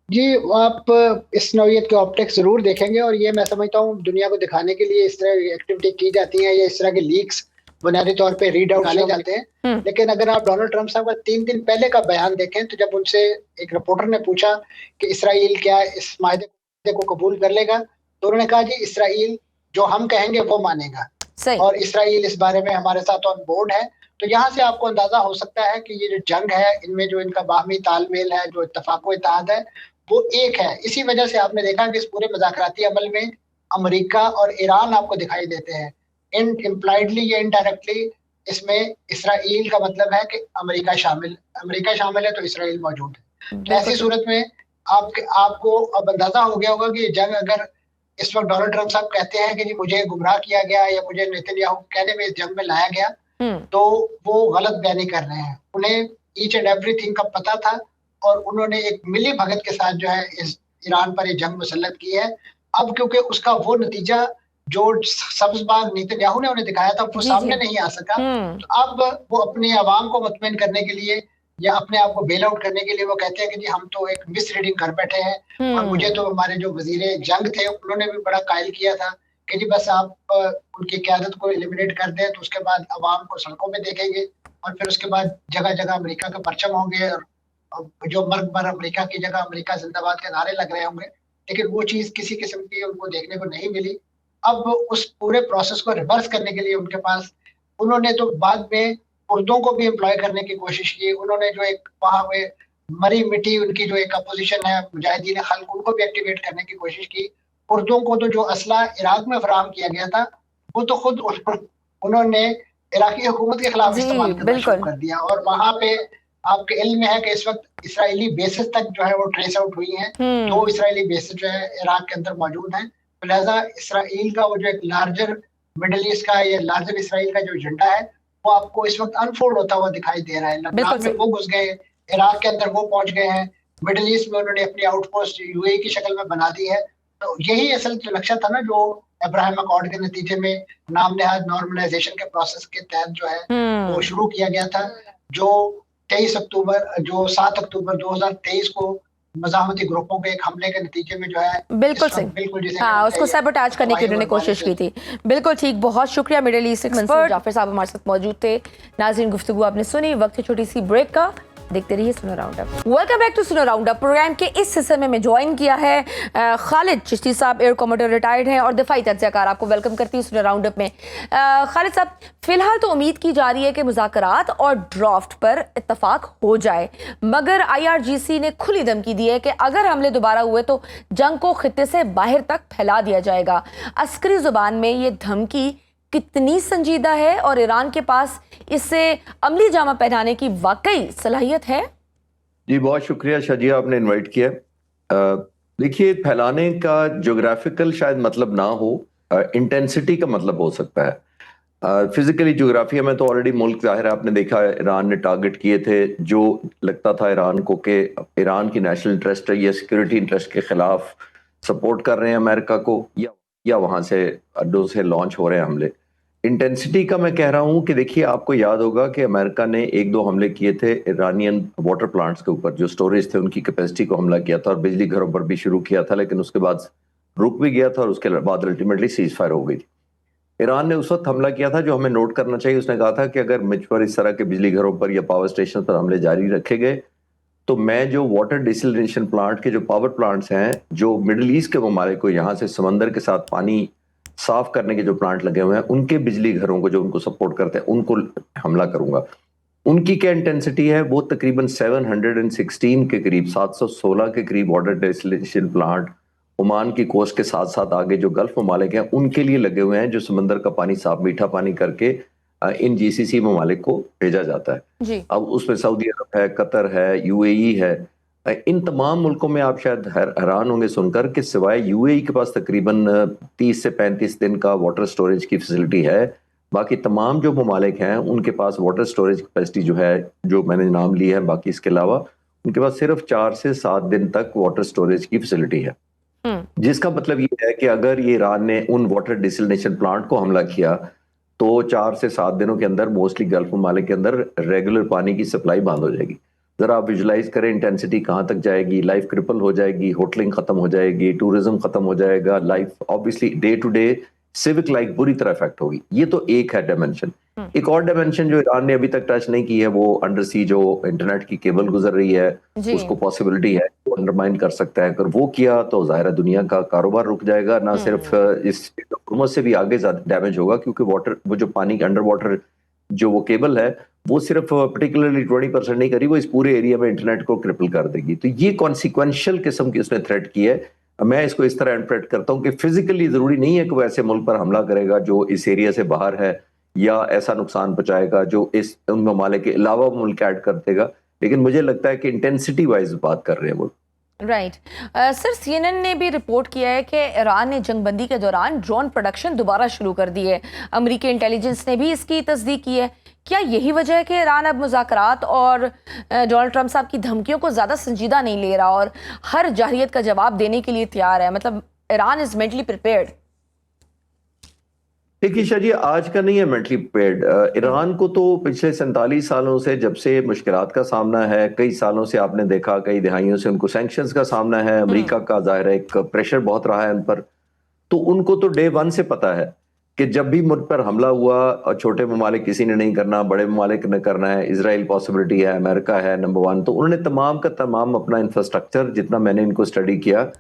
जी आप इस नौयत के ऑप्टिक्स जरूर देखेंगे और ये मैं समझता हूँ दुनिया को दिखाने के लिए इस तरह की एक्टिविटी की जाती है या इस तरह के लीक्स बुनियादी तौर पे रीड आउट डाले जाते हैं। लेकिन अगर आप डोनाल्ड ट्रंप साहब का 3 दिन पहले का बयान देखें तो जब उनसे एक रिपोर्टर ने पूछा कि इसराइल क्या इस माहदे को कबूल कर लेगा, तो उन्होंने कहा जी इसराइल जो हम कहेंगे वो मानेगा और इसराइल इस बारे में हमारे साथ ऑन बोर्ड है। तो यहाँ से आपको अंदाजा हो सकता है कि ये जो जंग है इनमें जो इनका बाहमी तालमेल है, जो इत्तफाक इत्तेहाद है वो एक है। इसी वजह से आपने देखा कि इस पूरे मुज़ाकराती अमल में अमेरिका और ईरान आपको दिखाई देते हैं। इम्प्लाइडली या इनडायरेक्टली इसमें इसराइल का मतलब है कि अमेरिका शामिल है तो इसराइल मौजूद है। तो ऐसी सूरत में आपको अब अंदाजा हो गया होगा कि जंग अगर इस वक्त डोनाल्ड ट्रंप साहब कहते हैं कि जी मुझे गुमराह किया गया या मुझे नेतन्याहू कहने में इस जंग में लाया गया, तो वो गलत बयानी कर रहे हैं। उन्हें ईच एंड एवरीथिंग का पता था और उन्होंने एक मिली भगत के साथ जो है इस ईरान पर ये जंग मुसल्लत की है। अब क्योंकि उसका वो नतीजा जो सब्ज बाग नेतन्याहू ने उन्हें दिखाया था वो सामने नहीं आ सका, तो अब वो अपने अवाम को मुतमईन करने के लिए या अपने आप को बेल आउट करने के लिए वो कहते हैं कि जी हम तो एक मिस रीडिंग कर बैठे हैं। और मुझे तो हमारे जो वजीरे जंग थे उन्होंने भी बड़ा कायल किया था कि जी बस आप उनकी क़यादत को एलिमिनेट कर दें तो उसके बाद अवाम को सड़कों में देखेंगे और फिर उसके बाद जगह जगह अमेरिका के परचम होंगे और जो मर्ग मर अमेरिका की जगह अमेरिका जिंदाबाद के नारे लग रहे होंगे। लेकिन वो चीज़ किसी किस्म की उनको देखने को नहीं मिली। अब उस पूरे प्रोसेस को रिवर्स करने के लिए उनके पास उन्होंने तो बाद में कुर्दों को भी एम्प्लॉय करने की कोशिश की। उन्होंने जो एक वहाँ पे मरी मिट्टी उनकी जो एक अपोजिशन है मुजाहिदीन खल्क उनको भी एक्टिवेट करने की कोशिश की। कुर्दों को तो जो असला इराक में फराहम किया गया था वो तो खुद उन्होंने इराकी हुकूमत के खिलाफ इस्तेमाल करना शुरू कर दिया। और वहाँ पे आपके इल्म में है कि इस वक्त इसराइली बेसिस तक जो है वो ट्रेस आउट हुई हैं। 2 इसराइली बेसिस जो है इराक के अंदर मौजूद हैं। तो लिहाजा इसराइल का वो जो एक लार्जर मिडल ईस्ट का या लार्जर इसराइल का जो एजेंडा है वो आपको इस वक्त अनफोल्ड होता हुआ दिखाई दे रहा है। लद्दाख में वो घुस गए, इराक के अंदर वो पहुंच गए हैं, मिडिल ईस्ट में उन्होंने अपनी आउटपोस्ट यूएई की शक्ल में बना दी है। तो यही असल जो लक्ष्य था ना जो अब्राहम अकॉर्ड के नतीजे में नाम नहाद नॉर्मलाइजेशन के प्रोसेस के तहत जो है वो शुरू किया गया था, जो 7 अक्टूबर 2023 को मज़ाहमती ग्रुपों के एक हमले के नतीजे में जो है बिल्कुल हाँ उसको सैबोटाज करने की उन्होंने कोशिश की थी। बिल्कुल ठीक, बहुत शुक्रिया मिडिल ईस्ट एक्सपर्ट जाफर साहब हमारे साथ मौजूद थे। नाज़रीन गुफ्तगू आपने सुनी, वक्त है छोटी सी ब्रेक का, देखते रहिए Suno round up. Welcome back to Suno round up. Program के इस हिस्से में मैं ज्वाइन किया है खालिद चिश्ती साहब, एयर कमांडर रिटायर्ड हैं और दिफाई तज्ज़ियाकार। आपको वेलकम करती हूँ सुनो राउंड अप में। खालिद साहब, फिलहाल तो उम्मीद की जा रही है कि मुज़ाकरात और ड्राफ्ट पर इत्तफाक हो जाए, मगर IRGC ने खुली धमकी दी है कि अगर हमले दोबारा हुए तो जंग को खित्ते से बाहर तक फैला दिया जाएगा। अस्करी जुबान में ये धमकी कितनी संजीदा है और ईरान के पास इससे अमली जामा पहनाने की वाकई सलाहियत है? जी बहुत शुक्रिया शाजिया, आपने इनवाइट किया। देखिए, फैलाने का ज्योग्राफिकल शायद मतलब ना हो, इंटेंसिटी का मतलब हो सकता है। फिजिकली ज्योग्राफिया में तो ऑलरेडी मुल्क जाहिर है, आपने देखा ईरान ने टारगेट किए थे जो लगता था ईरान को कि ईरान की नेशनल इंटरेस्ट है या सिक्योरिटी इंटरेस्ट के खिलाफ सपोर्ट कर रहे हैं अमेरिका को, या वहां से अड्डों से लॉन्च हो रहे हैं हमले। इंटेंसिटी का मैं कह रहा हूं कि देखिए, आपको याद होगा कि अमेरिका ने 1-2 हमले किए थे ईरानियन वाटर प्लांट्स के ऊपर, जो स्टोरेज थे उनकी कैपेसिटी को हमला किया था और बिजली घरों पर भी शुरू किया था, लेकिन उसके बाद रुक भी गया था और उसके बाद अल्टीमेटली सीज फायर हो गई थी। ईरान ने उस वक्त हमला किया था जो हमें नोट करना चाहिए। उसने कहा था कि अगर मुझ पर इस तरह के बिजली घरों पर या पावर स्टेशन पर हमले जारी रखे गए तो मैं जो वाटर डिसलिनेशन प्लांट के जो पावर प्लांट्स हैं जो मिडिल ईस्ट के ममालिक को यहाँ से समंदर के साथ पानी साफ करने के जो प्लांट लगे हुए हैं उनके बिजली घरों को जो उनको सपोर्ट करते हैं उनको हमला करूंगा। उनकी क्या इंटेंसिटी है, वो तकरीबन 716 के करीब, 716 के करीब वाटर डिसलिनेशन प्लांट ओमान की कोस्ट के साथ साथ आगे जो गल्फ ममालिक हैं उनके लिए लगे हुए हैं, जो समंदर का पानी साफ मीठा पानी करके इन GCC ममालिक को भेजा जाता है जी। अब उसमें सऊदी अरब है, कतर है, UAE है। इन तमाम मुल्कों में आप शायद हैरान होंगे सुनकर कि सिवाय UAE के पास तकरीबन 30 से 35 दिन का वाटर स्टोरेज की फैसिलिटी है। बाकी तमाम जो ममालिक हैं उनके पास वाटर स्टोरेज कैपेसिटी जो है, जो मैंने नाम ली है, बाकी इसके अलावा उनके पास सिर्फ 4 से 7 दिन तक वाटर स्टोरेज की फैसिलिटी है। जिसका मतलब ये है कि अगर ये ईरान ने उन वाटर डिसलिनेशन प्लांट को हमला किया तो 4 से 7 दिनों के अंदर मोस्टली गल्फ ममालिक के अंदर रेगुलर पानी की सप्लाई बंद हो जाएगी। जरा आप विजुलाइज करें इंटेंसिटी कहाँ तक जाएगी। लाइफ क्रिपल हो जाएगी, होटलिंग खत्म हो जाएगी, टूरिज्म खत्म हो जाएगा, life obviously day to day civic life बुरी तरह इफेक्ट होगी। ये तो एक है डायमेंशन। एक और डायमेंशन जो ईरान ने अभी तक टच नहीं की है, वो अंडर सी जो इंटरनेट की केबल गुजर रही है, उसको पॉसिबिलिटी है वो अंडरमाइन कर सकता है। अगर वो किया तो जाहिर है दुनिया का कारोबार रुक जाएगा, ना सिर्फ इस हुकूमत से भी आगे ज्यादा डैमेज होगा, क्योंकि वाटर, वो जो पानी के अंडर वाटर जो वो केबल है, वो सिर्फ पर्टिकुलरली 20% नहीं करी, वो इस पूरे एरिया में इंटरनेट को क्रिपल कर देगी। तो ये कॉन्सिक्वेंशियल किस्म की उसने थ्रेट की है। मैं इसको इस तरह इंटरप्रेट करता हूं कि फिजिकली जरूरी नहीं है कि वो ऐसे मुल्क पर हमला करेगा जो इस एरिया से बाहर है, या ऐसा नुकसान पहुंचाएगा जो इस उन ममालिक के अलावा मुल्क ऐड कर देगा, लेकिन मुझे लगता है कि इंटेंसिटी वाइज बात कर रहे हैं वो। राइट। सर, सीएनएन ने भी रिपोर्ट किया है कि ईरान ने जंगबंदी के दौरान ड्रोन प्रोडक्शन दोबारा शुरू कर दी है। अमेरिकी इंटेलिजेंस ने भी इसकी तस्दीक की है। क्या यही वजह है कि ईरान अब मुज़ाकरात और डोनाल्ड ट्रंप साहब की धमकियों को ज़्यादा संजीदा नहीं ले रहा और हर जाहिलियत का जवाब देने के लिए तैयार है? मतलब ईरान इज मेंटली प्रिपेयर्ड। देखिए शाह जी, आज का नहीं है मेंटली प्रिपेयर्ड। ईरान को तो पिछले 47 सालों से, जब से मुश्किलात का सामना है, कई सालों से आपने देखा, कई दिहाइयों से उनको सैंक्शंस का सामना है, अमेरिका का जाहिर है एक प्रेशर बहुत रहा है उन पर। तो उनको तो डे वन से पता है कि जब भी मुल्क पर हमला हुआ, और छोटे ममालिक किसी ने नहीं करना, बड़े ममालिक ने करना है, इसराइल पॉसिबिलिटी है, अमेरिका है नंबर वन। तो उन्होंने तमाम का तमाम अपना इंफ्रास्ट्रक्चर, जितना मैंने इनको स्टडी किया,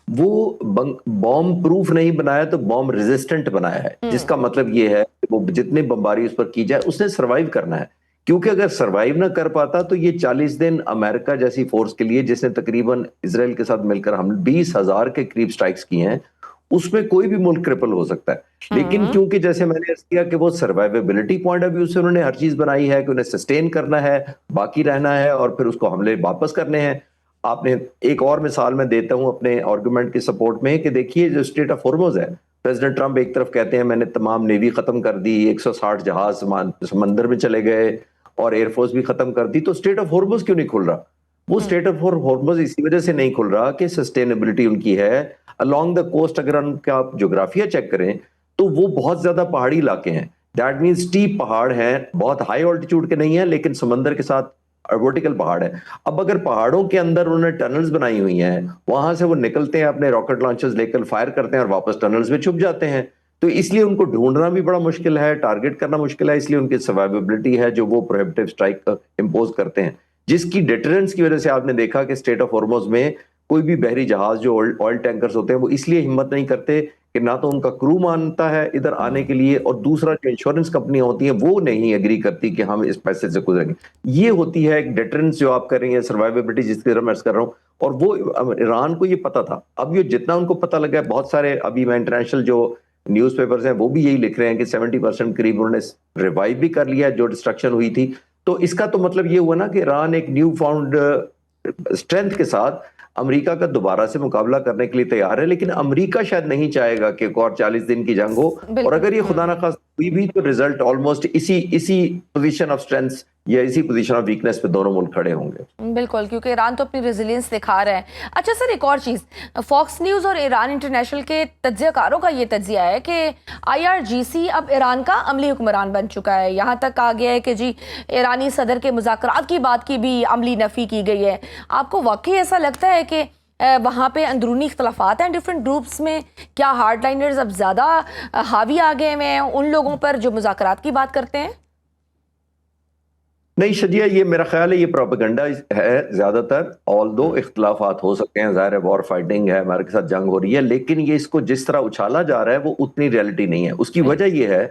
वो बॉम्ब प्रूफ नहीं बनाया तो बॉम्ब रेजिस्टेंट बनाया है, जिसका मतलब ये है कि वो जितने बमबारी उस पर की जाए उसने सरवाइव करना है। क्योंकि अगर सरवाइव ना कर पाता तो ये 40 दिन अमेरिका जैसी फोर्स के लिए, जिसने तकरीबन इसराइल के साथ मिलकर हम 20,000 के करीब स्ट्राइक्स किए हैं, उसमें कोई भी मुल्क क्रिपल हो सकता है। लेकिन क्योंकि जैसे मैंने अर्ज किया कि वो सर्वाइवेबिलिटी पॉइंट ऑफ व्यू से उन्होंने हर चीज बनाई है कि उन्हें सस्टेन करना है, बाकी रहना है, और फिर उसको हमले वापस करने हैं। आपने एक और मिसाल मैं देता हूं अपने आर्गुमेंट के सपोर्ट में कि देखिए जो स्ट्रेट ऑफ हॉर्मुज़ है, प्रेसिडेंट ट्रंप एक तरफ कहते हैं मैंने तमाम नेवी खत्म कर दी, 160 जहाज समंदर में चले गए और एयरफोर्स भी खत्म कर दी, तो स्ट्रेट ऑफ हॉर्मुज़ क्यों नहीं खुल रहा? वो स्ट्रेट ऑफ हॉर्मुज़ इसी वजह से नहीं खुल रहा कि सस्टेनेबिलिटी उनकी है अलोंग द कोस्ट। अगर उनका आप जोग्राफिया चेक करें तो वो बहुत ज्यादा पहाड़ी इलाके हैं। दैट मीन स्टीप पहाड़ हैं, बहुत हाई ऑल्टीट्यूड के नहीं है, लेकिन समंदर के साथ वर्टिकल पहाड़ है। अब अगर पहाड़ों के अंदर उन्होंने टनल्स बनाई हुई हैं, वहां से वो निकलते हैं, अपने रॉकेट लॉन्चर्स लेकर फायर करते हैं और वापस टनल्स में छुप जाते हैं। तो इसलिए उनको ढूंढना भी बड़ा मुश्किल है, टारगेट करना मुश्किल है। इसलिए उनकी सर्वाइवेबिलिटी है जो वो प्रोहिबिटिव स्ट्राइक इंपोज करते हैं, जिसकी डिटरेंस की वजह से आपने देखा कि स्ट्रेट ऑफ हॉर्मुज़ में कोई भी बहरी जहाज जो ऑयल टैंकर्स होते हैं वो इसलिए हिम्मत नहीं करते कि ना तो उनका क्रू मानता है इधर आने के लिए, और दूसरा जो इंश्योरेंस कंपनियां होती हैं वो नहीं एग्री करती कि हम इस पैसे से गुजरेंगे। ये होती है एक डिटरेंस जो आप कर रही है, सर्वाइवेबिलिटी जिसकी तरह मैं कर रहा हूँ। और वो ईरान को ये पता था। अब ये जितना उनको पता लगा है, बहुत सारे अभी मैं इंटरनेशनल जो न्यूज़पेपर्स हैं वो भी यही लिख रहे हैं कि 70% करीब उन्होंने रिवाइव भी कर लिया जो डिस्ट्रक्शन हुई थी। तो इसका तो मतलब ये हुआ ना कि ईरान एक न्यू फाउंड स्ट्रेंथ के साथ अमेरिका का दोबारा से मुकाबला करने के लिए तैयार है। लेकिन अमेरिका शायद नहीं चाहेगा कि एक और 40 दिन की जंग हो, और अगर ये खुदा ना खास हुई भी तो रिजल्ट ऑलमोस्ट इसी पोजीशन ऑफ स्ट्रेंथ या इसी पोजीशन ऑफ वीकनेस पे दोनों मुल्क खड़े होंगे। बिल्कुल, क्योंकि ईरान तो अपनी रेजिलियंस दिखा रहा है। अच्छा सर, एक और चीज़, फॉक्स न्यूज़ और ईरान इंटरनेशनल के तज्ज़ियाकारों का ये तज्ज़िया है कि IRGC अब ईरान का अमली हुक्मरान बन चुका है। यहाँ तक कहा गया है कि जी ईरानी सदर के मुज़ाकरात की बात की भी अमली नफ़ी की गई है। आपको वाकई ऐसा लगता है कि वहाँ पे अंदरूनी इख्तलाफात हैं डिफरेंट ग्रुप्स में? क्या हार्डलाइनर्स अब ज़्यादा हावी आ गए हैं उन लोगों पर जो मुज़ाकरात की बात करते हैं? नहीं शदिया, ये मेरा ख्याल है ये प्रोपेगेंडा है ज्यादातर। ऑल्दो इख्तलाफात हो सकते हैं, ज़ाहिर है वॉर फाइटिंग है, हमारे के साथ जंग हो रही है, लेकिन ये इसको जिस तरह उछाला जा रहा है वो उतनी रियलिटी नहीं है। उसकी वजह ये है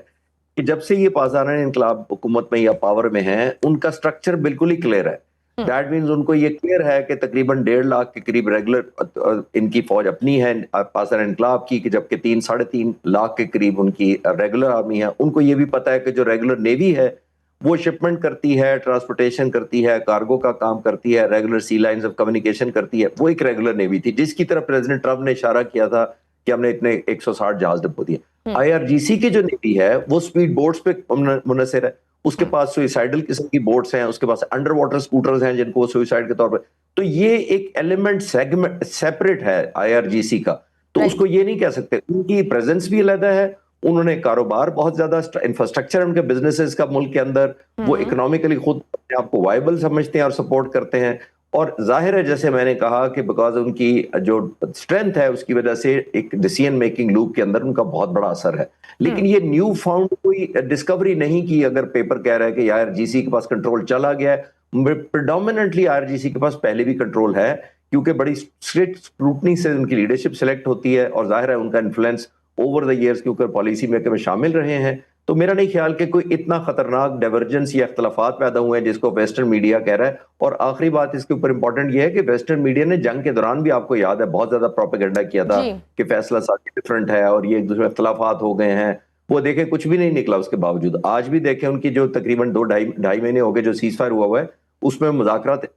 कि जब से ये पाकिस्तान इनकलाब हुकूमत में या पावर में है, उनका स्ट्रक्चर बिल्कुल ही क्लियर है। दैट मीन्स उनको ये क्लियर है कि तकरीबन 1.5 लाख के करीब रेगुलर इनकी फौज अपनी है पाकिस्तान इनकलाब की, कि जबकि 3-3.5 लाख के करीब उनकी रेगुलर आर्मी है। उनको ये भी पता है कि जो रेगुलर नेवी है वो शिपमेंट करती है, ट्रांसपोर्टेशन करती है, कार्गो का काम करती है, regular sea lines of communication करती है। वो एक रेगुलर नेवी थी जिसकी तरफ प्रेसिडेंट ट्रंप ने इशारा किया था कि हमने इतने 160 जहाज डिपो दिए। IRGC की जो नेवी है वो स्पीड बोट्स पे मुनसर है, उसके पास सुइसाइडल किस्म की बोट्स हैं, उसके पास अंडर वाटर स्कूटर्स हैं जिनको सुइसाइड के तौर पर। तो ये एक एलिमेंट सेगमेंट सेपरेट है IRGC का, तो उसको ये नहीं कह सकते। उनकी प्रेजेंस भी अलग है, उन्होंने कारोबार बहुत ज्यादा इंफ्रास्ट्रक्चर उनके बिजनेसेस का मुल्क के अंदर, वो इकोनॉमिकली खुद अपने आप को वायबल समझते हैं और सपोर्ट करते हैं। और जाहिर है जैसे मैंने कहा कि बिकॉज उनकी जो स्ट्रेंथ है उसकी वजह से एक डिसीजन मेकिंग लूप के अंदर उनका बहुत बड़ा असर है। लेकिन ये न्यू फाउंड कोई डिस्कवरी नहीं की अगर पेपर कह रहा है कि आईआरजीसी के पास कंट्रोल चला गया है। प्रेडोमिनेंटली आईआरजीसी के पास पहले भी कंट्रोल है क्योंकि बड़ी स्ट्रिक्ट स्क्रूटनी से उनकी लीडरशिप सिलेक्ट होती है और जाहिर है उनका इन्फ्लुएंस ओवर द ईयर्स के ऊपर पॉलिसी मेकर में शामिल रहे हैं। तो मेरा नहीं ख्याल कि कोई इतना खतरनाक डाइवर्जेंस या इख्तलाफात पैदा हुए हैं जिसको वेस्टर्न मीडिया कह रहा है। और आखिरी बात इसके ऊपर इंपॉर्टेंट यह है कि वेस्टर्न मीडिया ने जंग के दौरान भी, आपको याद है, बहुत ज्यादा प्रोपेगेंडा किया था कि फैसला साथ डिफरेंट है और ये एक दूसरे में इख्तलाफात हो गए हैं। वो देखे कुछ भी नहीं निकला उसके बावजूद। आज भी देखे उनकी जो तकरीबन 2-2.5 महीने हो गए जो सीज फायर हुआ है उसमें मुज़ाकरात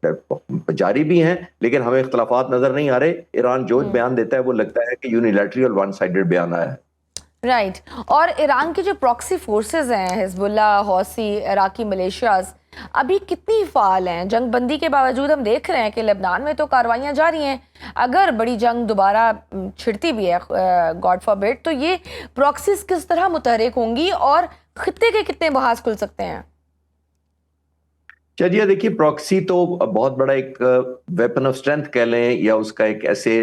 जारी भी हैं लेकिन हमें इख्तलाफात नजर नहीं आ रहे। ईरान जो बयान देता है वो लगता है कि यूनिलैटरल वन साइडेड बयान आया है। राइट और ईरान के जो प्रॉक्सी फोर्सेस हैं, हिजबुल्ला, हौसी, इराकी मिलिशियाज, अभी कितनी फाल हैं? जंगबंदी के बावजूद हम देख रहे हैं कि लेबनान में तो कार्रवाइयाँ जारी हैं। अगर बड़ी जंग दोबारा छिड़ती भी है, गॉड फॉरबिड, तो ये प्रॉक्सीज किस तरह मुतहरिक होंगी और खित्ते के कितने बहास खुल सकते हैं? चलिए देखिए, प्रॉक्सी तो बहुत बड़ा एक वेपन ऑफ स्ट्रेंथ कह लें या उसका एक ऐसे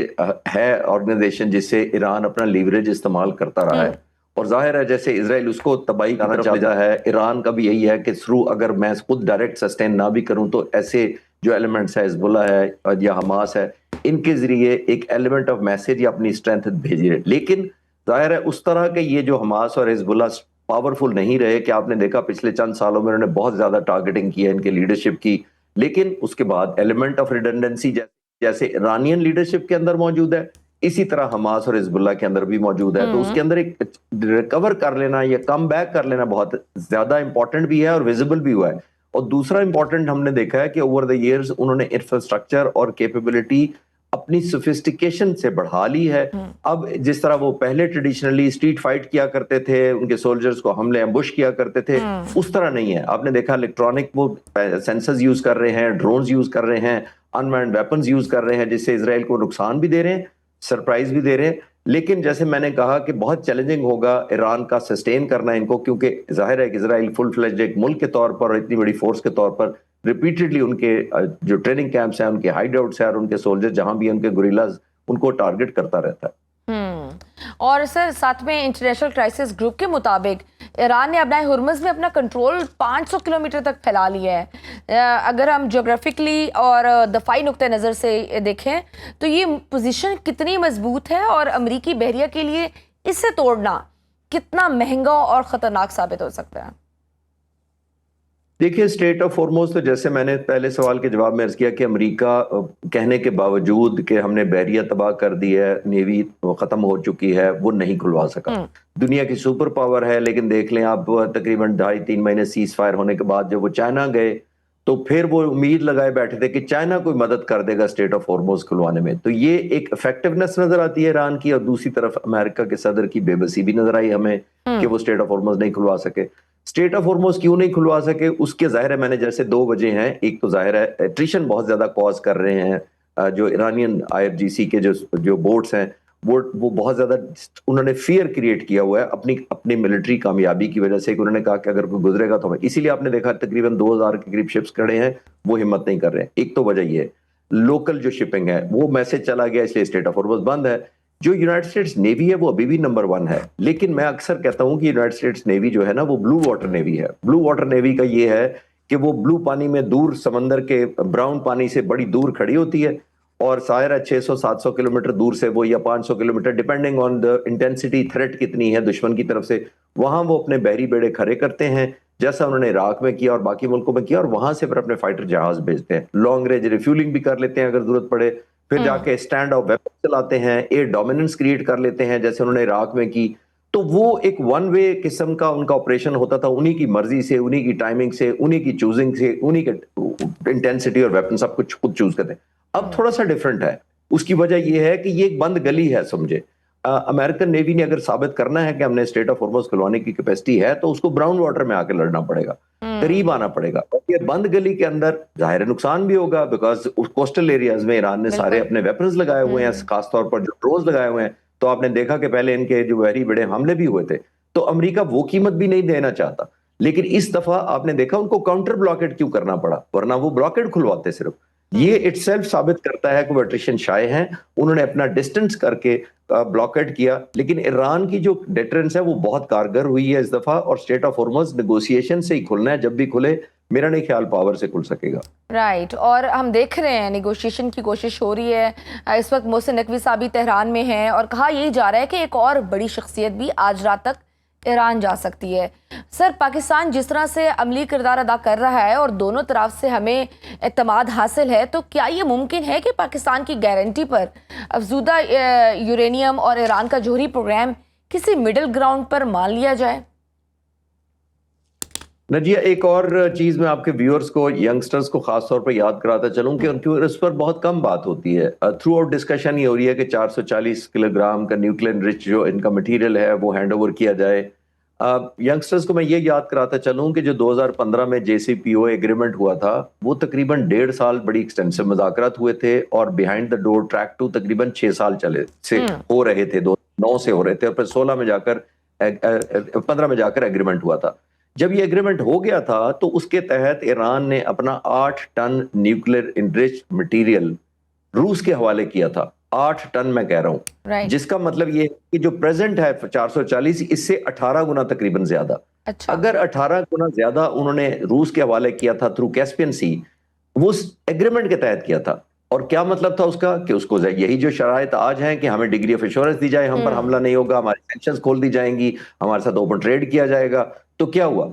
है ऑर्गेनाइजेशन जिससे ईरान अपना लीवरेज इस्तेमाल करता रहा है। और जाहिर है जैसे इजराइल उसको तबाही करना चाहता है, ईरान का भी यही है कि थ्रू अगर मैं खुद डायरेक्ट सस्टेन ना भी करूं तो ऐसे जो एलिमेंट्स है, हिजबुल्लाह है या हमास है, इनके जरिए एक एलिमेंट ऑफ मैसेज या अपनी स्ट्रेंथ भेजिए। लेकिन जाहिर है उस तरह के ये जो हमास और हिजबुल्लाह पावरफुल नहीं रहे कि आपने देखा पिछले चंद सालों में उन्होंने बहुत ज्यादा टारगेटिंग की है इनके लीडरशिप की। लेकिन उसके बाद एलिमेंट ऑफ रिडंडेंसी जैसे ईरानियन लीडरशिप के अंदर मौजूद है, इसी तरह हमास और हिजबुल्लाह के अंदर भी मौजूद है। तो उसके अंदर एक रिकवर कर लेना या कम बैक कर लेना बहुत ज्यादा इंपॉर्टेंट भी है और विजिबल भी हुआ है। और दूसरा इंपॉर्टेंट हमने देखा है कि ओवर द ईयर्स उन्होंने इंफ्रास्ट्रक्चर और कैपेबिलिटी अपनी सोफिस्टिकेशन से बढ़ा ली है। अब जिस तरह वो पहले ट्रेडिशनली स्ट्रीट फाइट किया करते थे, उनके सोल्जर्स को हमले एम्बुश किया करते थे, उस तरह नहीं है। आपने देखा इलेक्ट्रॉनिक वो सेंसर्स यूज कर रहे हैं, ड्रोन्स यूज कर रहे हैं, अनमैन्ड वेपन्स यूज कर रहे हैं जिससे इजराइल को नुकसान भी दे रहे हैं, सरप्राइज भी दे रहे हैं। लेकिन जैसे मैंने कहा कि बहुत चैलेंजिंग होगा ईरान का सस्टेन करना इनको, क्योंकि जाहिर है कि इजराइल फुल फ्लेज्ड एक मुल्क के तौर पर और इतनी बड़ी फोर्स के तौर पर रिपीटेडली उनके जो ट्रेनिंग कैंप्स हैं, उनके हाइड आउट्स हैं और उनके सोल्जर जहां भी उनके गुरिल्लाज उनको टारगेट करता रहता है। और सर साथ में इंटरनेशनल क्राइसिस ग्रुप के मुताबिक ईरान ने अपना हुर्मुज़ में अपना कंट्रोल 500 किलोमीटर तक फैला लिया है। अगर हम ज्योग्राफिकली और दफाई नुक्ते नज़र से देखें तो ये पोजीशन कितनी मजबूत है और अमेरिकी बहरिया के लिए इसे तोड़ना कितना महंगा और ख़तरनाक साबित हो सकता है? देखिए, स्टेट ऑफ हॉर्मुज़ तो जैसे मैंने पहले सवाल के जवाब में अर्ज किया कि अमेरिका कहने के बावजूद कि हमने बहरिया तबाह कर दी है, नेवी खत्म हो चुकी है, वो नहीं खुलवा सका। दुनिया की सुपर पावर है, लेकिन देख लें आप तकरीबन 2.5-3 महीने सीज फायर होने के बाद जब वो चाइना गए तो फिर वो उम्मीद लगाए बैठे थे कि चाइना कोई मदद कर देगा स्टेट ऑफ हॉर्मुज़ खुलवाने में। तो ये एक इफेक्टिवनेस नजर आती है ईरान की, और दूसरी तरफ अमेरिका के सदर की बेबसी भी नजर आई हमें कि वो स्टेट ऑफ हॉर्मुज़ नहीं खुलवा सके। स्टेट ऑफ हॉर्मुज़ क्यों नहीं खुलवा सके, उसके जाहिर है मैंने जैसे 2 वजह हैं। एक तो जाहिर है एट्रिशन बहुत ज्यादा कॉज कर रहे हैं जो ईरानियन आईआरजीसी के जो बोट्स हैं, वो बहुत ज्यादा उन्होंने फियर क्रिएट किया हुआ है अपनी मिलिट्री कामयाबी की वजह से, कि उन्होंने कहा कि अगर कोई गुजरेगा तो हमें, इसीलिए आपने देखा तकरीबन 2000 के करीब शिप्स खड़े हैं, वो हिम्मत नहीं कर रहे हैं। एक तो वजह ये है। लोकल जो शिपिंग है वो मैसेज चला गया, इसलिए स्टेट ऑफ हॉर्मुज़ बंद है। जो यूनाइटेड स्टेट्स नेवी है वो अभी भी नंबर 1 है, लेकिन मैं अक्सर कहता हूं कि यूनाइटेड स्टेट्स नेवी जो है ना वो ब्लू वाटर नेवी है। ब्लू वाटर नेवी का ये है कि वो ब्लू पानी में दूर, समंदर के ब्राउन पानी से बड़ी दूर खड़ी होती है और शायद 600-700 किलोमीटर दूर से वो, या 500 kilometre depending on the intensity, threat कितनी है दुश्मन की तरफ से, वहां वो अपने बहरी बेड़े खड़े करते हैं जैसा उन्होंने इराक में किया और बाकी मुल्कों में किया, और वहां से फिर अपने फाइटर जहाज भेजते हैं। लॉन्ग रेंज रिफ्यूलिंग भी कर लेते हैं अगर जरूरत पड़े, फिर जाके स्टैंड ऑफ वेपन चलाते हैं, एयर डोमिनेंस क्रिएट कर लेते हैं जैसे उन्होंने इराक में की। तो वो एक वन वे किस्म का उनका ऑपरेशन होता था, उन्हीं की मर्जी से, उन्हीं की टाइमिंग से, उन्हीं की चूजिंग से, उन्हीं के इंटेंसिटी और वेपन सब कुछ खुद चूज करते हैं। अब थोड़ा सा डिफरेंट है। उसकी वजह यह है कि ये एक बंद गली है, समझे। अमेरिकन नेवी ने अगर साबित करना है कि हमने स्टेट ऑफ हॉर्मुज़ खुलवाने की कैपेसिटी है तो उसको ब्राउन वाटर में आके लड़ना पड़ेगा, करीब आना पड़ेगा। और ये बंद गली के अंदर जाहिर नुकसान भी होगा, बिकॉज कोस्टल एरियाज में ईरान ने सारे अपने वेपन्स लगाए हुए हैं, खासतौर पर जो ड्रोन्स लगाए हुए हैं। तो आपने देखा कि पहले इनके जो बहरी बड़े हमले भी हुए थे, तो अमेरिका वो कीमत भी नहीं देना चाहता। लेकिन इस दफा आपने देखा उनको काउंटर ब्लॉकेट क्यों करना पड़ा, वरना वो ब्लॉकेट खुलवाते सिर्फ। ये इटसेल्फ साबित करता है कि वो अट्रिशन शाय हैं, उन्होंने अपना डिस्टेंस करके ब्लॉकेट किया, लेकिन ईरान की जो डेटरेंस है वो बहुत कारगर हुई है इस दफा, और स्टेट ऑफ हॉर्मुज़ नेगोशिएशन से ही खुलना है, जब भी खुले मेरा नहीं ख्याल पावर से खुल सकेगा। राइट और हम देख रहे हैं नेगोशिएशन की कोशिश हो रही है। इस वक्त मोहसिन नकवी साहब भी तेहरान में हैं और कहा यही जा रहा है कि एक और बड़ी शख्सियत भी आज रात तक ईरान जा सकती है। सर, पाकिस्तान जिस तरह से अमली किरदार अदा कर रहा है और दोनों तरफ से हमें एतमाद हासिल है, तो क्या ये मुमकिन है कि पाकिस्तान की गारंटी पर अफजूदा यूरेनियम और ईरान का जोहरी प्रोग्राम किसी मिडिल ग्राउंड पर मान लिया जाए? नजिया, एक और चीज मैं आपके व्यूअर्स को, यंगस्टर्स को खास तौर पर याद कराता चलूं कि उनकी इस पर बहुत कम बात होती है। थ्रू आउट डिस्कशन ये हो रही है कि 440 किलोग्राम का न्यूक्लियर रिच जो इनका मटेरियल है वो हैंड ओवर किया जाए। यंगस्टर्स को मैं ये याद कराता चलूं कि जो 2015 में JCPOA एग्रीमेंट हुआ था वो तकरीबन 1.5 साल बड़ी एक्सटेंसिव मुज़ाकरात हुए थे, और बिहाइंड द डोर ट्रैक 2 तकरीबन 6 साल चले से हो रहे थे, 2009 से हो रहे थे, और फिर 16 में जाकर 15 में जाकर एग्रीमेंट हुआ था। जब ये एग्रीमेंट हो गया था तो उसके तहत ईरान ने अपना 8 टन न्यूक्लियर इनरिच्ड मटेरियल रूस के हवाले किया था। 8 टन मैं कह रहा हूं, जिसका मतलब ये है कि जो प्रेजेंट है 440, इससे 18 गुना तकरीबन ज्यादा। अच्छा। अगर 18 गुना ज्यादा उन्होंने रूस के हवाले किया था थ्रू कैस्पियन सी, वो एग्रीमेंट के तहत किया था। और क्या मतलब था उसका कि उसको यही जो शराइत आज हैं कि हमें डिग्री ऑफ एश्योरेंस दी जाए, हम पर हमला नहीं होगा, हमारी सैंक्शंस खोल दी जाएंगी, हमारे साथ ओपन ट्रेड किया जाएगा। तो क्या हुआ,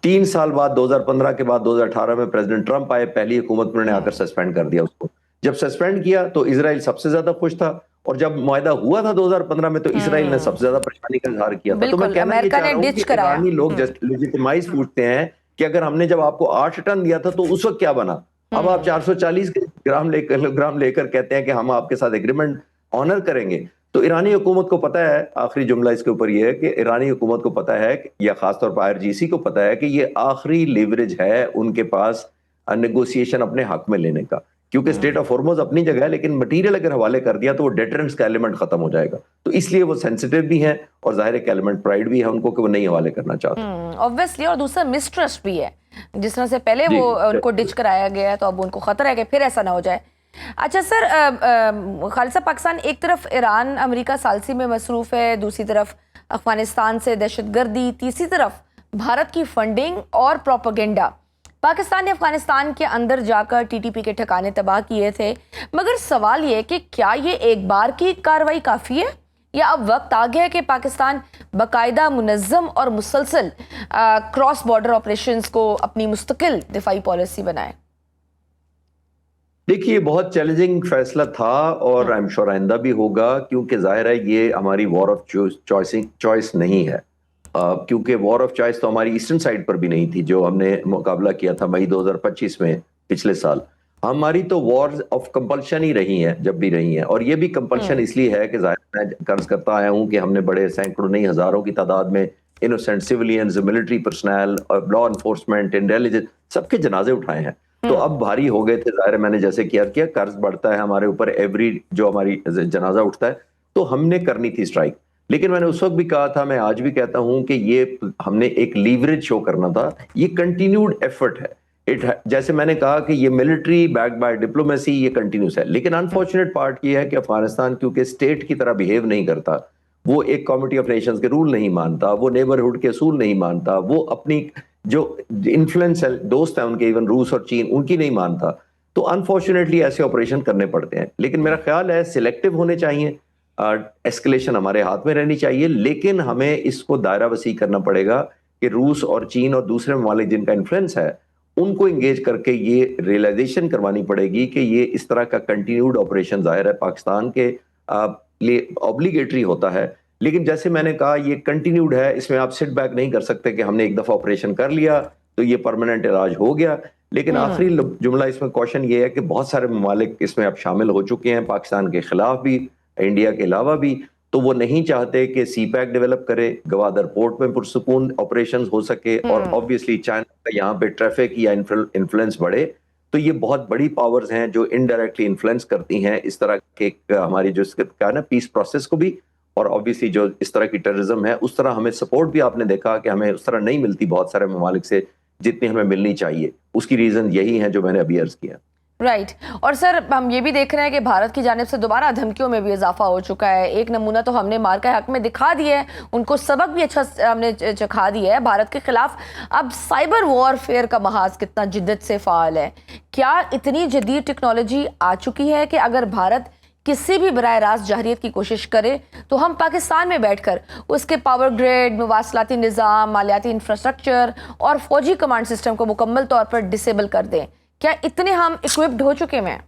3 साल बाद 2015 के बाद 2018 में प्रेसिडेंट ट्रंप आए, पहली हुकूमत में आकर सस्पेंड कर दिया उसको। जब सस्पेंड किया तो इजराइल सबसे ज्यादा खुश था, और जब मुआहदा हुआ था 2015 में तो इजराइल ने सबसे ज्यादा परेशानी का इजहार किया था। तो मैं कहना ये चाह रहा हूं कि ईरानी लोग जस्ट लेजिटिमाइज पूछते हैं कि अगर हमने जब आपको 8 टन दिया था तो उस वक्त क्या बना, अब आप 440 किलोग्राम लेकर कहते हैं कि हम आपके साथ एग्रीमेंट ऑनर करेंगे। तो ईरानी हुकूमत को पता है, आखिरी जुमला इसके ऊपर ये है कि ईरानी हुकूमत को पता है, या खासतौर पर IRGC को पता है कि ये आखिरी लेवरेज है उनके पास नेगोशिएशन अपने हक में लेने का, क्योंकि स्टेट ऑफ हॉर्मुज़ अपनी जगह है, लेकिन मटेरियल अगर हवाले कर दिया तो वो डेटरेंस का एलिमेंट खत्म हो जाएगा। तो इसलिए वो सेंसिटिव भी है, और जाहिर है एलिमेंट प्राइड भी है उनको कि वो नहीं हवाले करना चाहते ऑब्वियसली, और दूसरा मिसट्रस्ट भी है। जिस तरह से पहले वो उनको डिच कराया गया है, तो अब उनको खतरा है कि फिर ऐसा ना हो जाए। अच्छा सर, खालिसा पाकिस्तान एक तरफ ईरान अमेरिका सालसी में मसरूफ है, दूसरी तरफ अफगानिस्तान से दहशतगर्दी, तीसरी तरफ भारत की फंडिंग और प्रोपेगेंडा। पाकिस्तान ने अफगानिस्तान के अंदर जाकर TTP के ठिकाने तबाह किए थे, मगर सवाल ये कि क्या ये एक बार की कार्रवाई काफ़ी है, या अब वक्त आ गया है कि पाकिस्तान बाकायदा मुनज़्ज़म और मुसलसल क्रॉस बॉर्डर ऑपरेशंस को अपनी मुस्तकिल दिफाई पॉलिसी बनाए? देखिए, बहुत चैलेंजिंग फैसला था, और आई एम श्योर आइंदा भी होगा, क्योंकि जाहिर है ये हमारी वॉर ऑफ चॉइस नहीं है, क्योंकि वॉर ऑफ चॉइस तो हमारी ईस्टर्न साइड पर भी नहीं थी जो हमने मुकाबला किया था मई 2025 में पिछले साल। हमारी तो वॉर ऑफ कंपल्शन ही रही है जब भी रही है, और ये भी कंपल्शन इसलिए है कि जाहिर मैं कर्ज करता आया हूँ कि हमने बड़े सैकड़ों नहीं हजारों की तादाद में इनोसेंट सिविलियंस, मिलिट्री पर्सनल और लॉ एनफोर्समेंट, इंटेलिजेंस, सबके जनाजे उठाए हैं। तो अब भारी हो गए थे, जाहिर मैंने जैसे किया कर्ज बढ़ता है हमारे ऊपर, एवरी जो हमारी जनाजा उठता है, तो हमने करनी थी स्ट्राइक। लेकिन मैंने उस वक्त भी कहा था, मैं आज भी कहता हूं कि ये हमने एक लीवरेज शो करना था, ये कंटिन्यूड एफर्ट है। जैसे मैंने कहा कि ये मिलिट्री बैक्ड बाय डिप्लोमेसी, ये कंटिन्यूस है। लेकिन अनफॉर्चुनेट पार्ट ये है कि अफगानिस्तान क्योंकि स्टेट की तरह बिहेव नहीं करता, वो एक कमिटी ऑफ नेशंस के रूल नहीं मानता, वो नेबरहुड के असूल नहीं मानता, वो अपनी जो इन्फ्लुएंस है, दोस्त है उनके, इवन रूस और चीन, उनकी नहीं मानता, तो अनफॉर्चुनेटली ऐसे ऑपरेशन करने पड़ते हैं। लेकिन मेरा ख्याल है सिलेक्टिव होने चाहिए, एस्केलेशन हमारे हाथ में रहनी चाहिए, लेकिन हमें इसको दायरा वसी करना पड़ेगा कि रूस और चीन और दूसरे ममालिक जिनका इन्फ्लुएंस है उनको इंगेज करके ये रियलाइजेशन करवानी पड़ेगी कि ये इस तरह का कंटिन्यूड ऑपरेशन जाहिर है पाकिस्तान के लिए ऑब्लिगेटरी होता है। लेकिन जैसे मैंने कहा ये कंटिन्यूड है, इसमें आप सिट बैक नहीं कर सकते कि हमने एक दफा ऑपरेशन कर लिया तो ये परमानेंट इलाज हो गया। लेकिन आखिरी जुमला इसमें क्वेश्चन ये है कि बहुत सारे ममालिक इसमें अब शामिल हो चुके हैं, पाकिस्तान के खिलाफ भी, इंडिया के अलावा भी, तो वो नहीं चाहते कि CPEC डेवलप करे, गवादर पोर्ट में पुरसुकून ऑपरेशंस हो सके, और ऑब्वियसली चाइना का यहाँ पे ट्रैफिक या इन्फ्लुएंस बढ़े। तो ये बहुत बड़ी पावर्स हैं जो इनडायरेक्टली इन्फ्लुएंस करती हैं इस तरह के हमारी जो क्या ना पीस प्रोसेस को भी, और ऑब्वियसली जो इस तरह की टेररिज्म है उस तरह हमें सपोर्ट भी आपने देखा कि हमें उस तरह नहीं मिलती बहुत सारे ममालिक से जितनी हमें मिलनी चाहिए। उसकी रीजन यही है जो मैंने अभी अर्ज किया। राइट और सर हम ये भी देख रहे हैं कि भारत की जानिब से दोबारा धमकियों में भी इजाफा हो चुका है। एक नमूना तो हमने मार्का हक में दिखा दिया है, उनको सबक भी अच्छा हमने चखा दिया है भारत के खिलाफ। अब साइबर वॉरफेयर का महाज कितना जिद्दत से फाल है? क्या इतनी जदीद टेक्नोलॉजी आ चुकी है कि अगर भारत किसी भी बराह रास्त जहरियत की कोशिश करे तो हम पाकिस्तान में बैठकर उसके पावर ग्रिड, मुवासलाती निज़ाम, मालियाती इंफ्रास्ट्रक्चर और फौजी कमांड सिस्टम को मुकम्मल तौर पर डिसेबल कर दें? क्या इतने हम इक्विप्ड हो चुके हैं?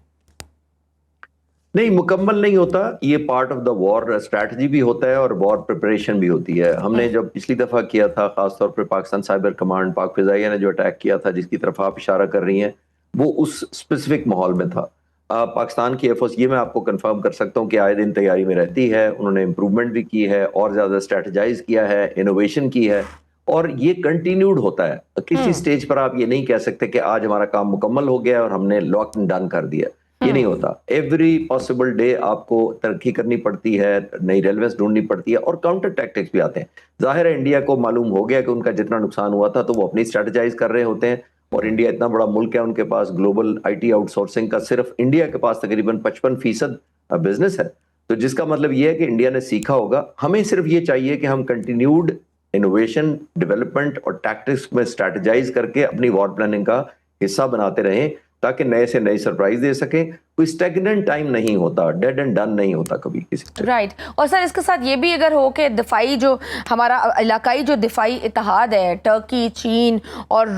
नहीं, मुकम्मल नहीं होता। ये part of the war strategy भी होता है और वॉर प्रिपरेशन भी होती है। हमने जब पिछली दफा किया था, खासतौर पर पाकिस्तान साइबर कमांड, पाक फिजाइया ने जो अटैक किया था, जिसकी तरफ आप इशारा कर रही हैं, वो उस स्पेसिफिक माहौल में था। पाकिस्तान की एयरफोर्स, ये मैं आपको कंफर्म कर सकता हूँ कि आए दिन तैयारी में रहती है। उन्होंने इम्प्रूवमेंट भी की है और ज्यादा स्ट्रेटेजाइज किया है, इनोवेशन की है और ये कंटिन्यूड होता है। किसी स्टेज पर आप ये नहीं कह सकते कि आज हमारा काम मुकम्मल हो गया और हमने लॉक एंड डन कर दिया। ये नहीं होता। एवरी पॉसिबल डे आपको तरक्की करनी पड़ती है, नई रेलेवेंस ढूंढनी पड़ती है और काउंटर टैक्टिक्स भी आते हैं। जाहिर है इंडिया को मालूम हो गया कि उनका जितना नुकसान हुआ था तो वो अपनी स्ट्रेटेजाइज कर रहे होते हैं और इंडिया इतना बड़ा मुल्क है, उनके पास ग्लोबल आईटी आउटसोर्सिंग का सिर्फ इंडिया के पास तकरीबन 55% बिजनेस है। तो जिसका मतलब ये है कि इंडिया ने सीखा होगा। हमें सिर्फ ये चाहिए कि हम कंटिन्यूड इनोवेशन, डेवलपमेंट और टैक्टिक्स में स्ट्रेटेजाइज करके अपनी वॉर प्लानिंग का हिस्सा बनाते रहें ताकि नए से नए सरप्राइज दे सकें। कोई स्टेगनेंट टाइम नहीं होता, डेड एंड डन नहीं होता कभी किसी से। राइट और सर इसके साथ ये भी अगर हो कि दिफाई जो हमारा इलाकाई जो दिफाई इत्तेहाद है, टर्की, चीन और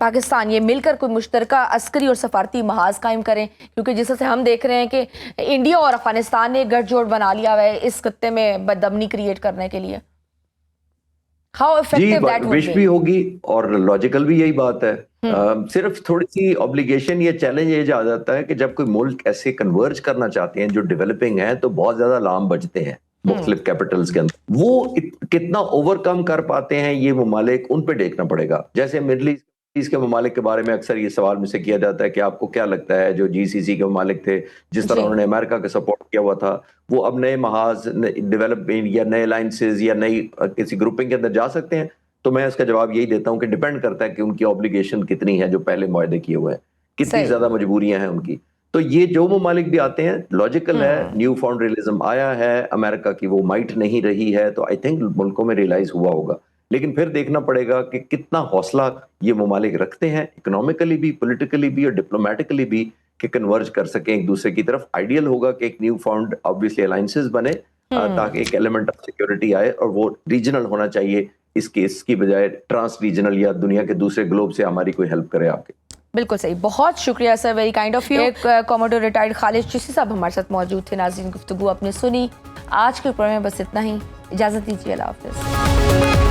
पाकिस्तान, ये मिलकर कोई मुश्तरका अस्करी और सफारती महाज कायम करें, क्योंकि जिस से हम देख रहे हैं कि इंडिया और अफगानिस्तान ने गठजोड़ बना लिया हुआ है इस खत्ते में बदअमनी क्रिएट करने के लिए। How effective that would wish भी होगी और लॉजिकल भी यही बात है। सिर्फ थोड़ी सी ऑब्लिगेशन या चैलेंज ये आ जाता है कि जब कोई मुल्क ऐसे कन्वर्ज करना चाहते हैं जो डेवलपिंग है तो बहुत ज्यादा अलार्म बजते हैं मुख्तलिफ कैपिटल्स के अंदर। वो कितना ओवरकम कर पाते हैं ये ममालिक, उन पे देखना पड़ेगा। जैसे मिडल ईस्ट के ममालिक के बारे में अक्सर ये सवाल मुझसे किया जाता है कि आपको क्या लगता है जो जीसीसी के ममालिक थे, जिस तरह उन्होंने अमेरिका का सपोर्ट किया हुआ था, वो अब नए महाज डेवलपमेंट या नए अलायंसेज या नई किसी ग्रुपिंग के अंदर जा सकते हैं? तो मैं इसका जवाब यही देता हूं कि डिपेंड करता है कि उनकी ऑब्लिगेशन कितनी है, जो पहले मुआहदे किए हुए हैं, कितनी ज्यादा मजबूरियां हैं उनकी। तो ये जो ममालिक भी आते हैं लॉजिकल है। न्यू फाउंड रियलिज्म आया है, अमेरिका की वो माइट नहीं रही है, तो आई थिंक मुल्कों में रियलाइज हुआ होगा। लेकिन फिर देखना पड़ेगा कि कितना हौसला ये ममालिक रखते हैं, इकोनॉमिकली भी, पॉलिटिकली भी और डिप्लोमेटिकली भी, कि कन्वर्ज कर सकें एक दूसरे की तरफ। आइडियल होगा कि एक न्यू फाउंड ऑब्वियसली अलायंसेस बने ताकि एक एलिमेंट ऑफ सिक्योरिटी आए और वो रीजनल होना चाहिए इस केस की बजाय ट्रांस रीजनल या दुनिया के दूसरे ग्लोब से हमारी कोई हेल्प करे आपके। बिल्कुल सही, बहुत शुक्रिया sir, very kind of you. एक कॉमोडोर रिटायर्ड खालिद चिश्ती साहब हमारे साथ मौजूद थे। नाज़रीन, गुफ्तगू आपने सुनी। आज के प्रोग्राम में बस इतना ही, इजाजत दीजिए, अल्लाह हाफिज़।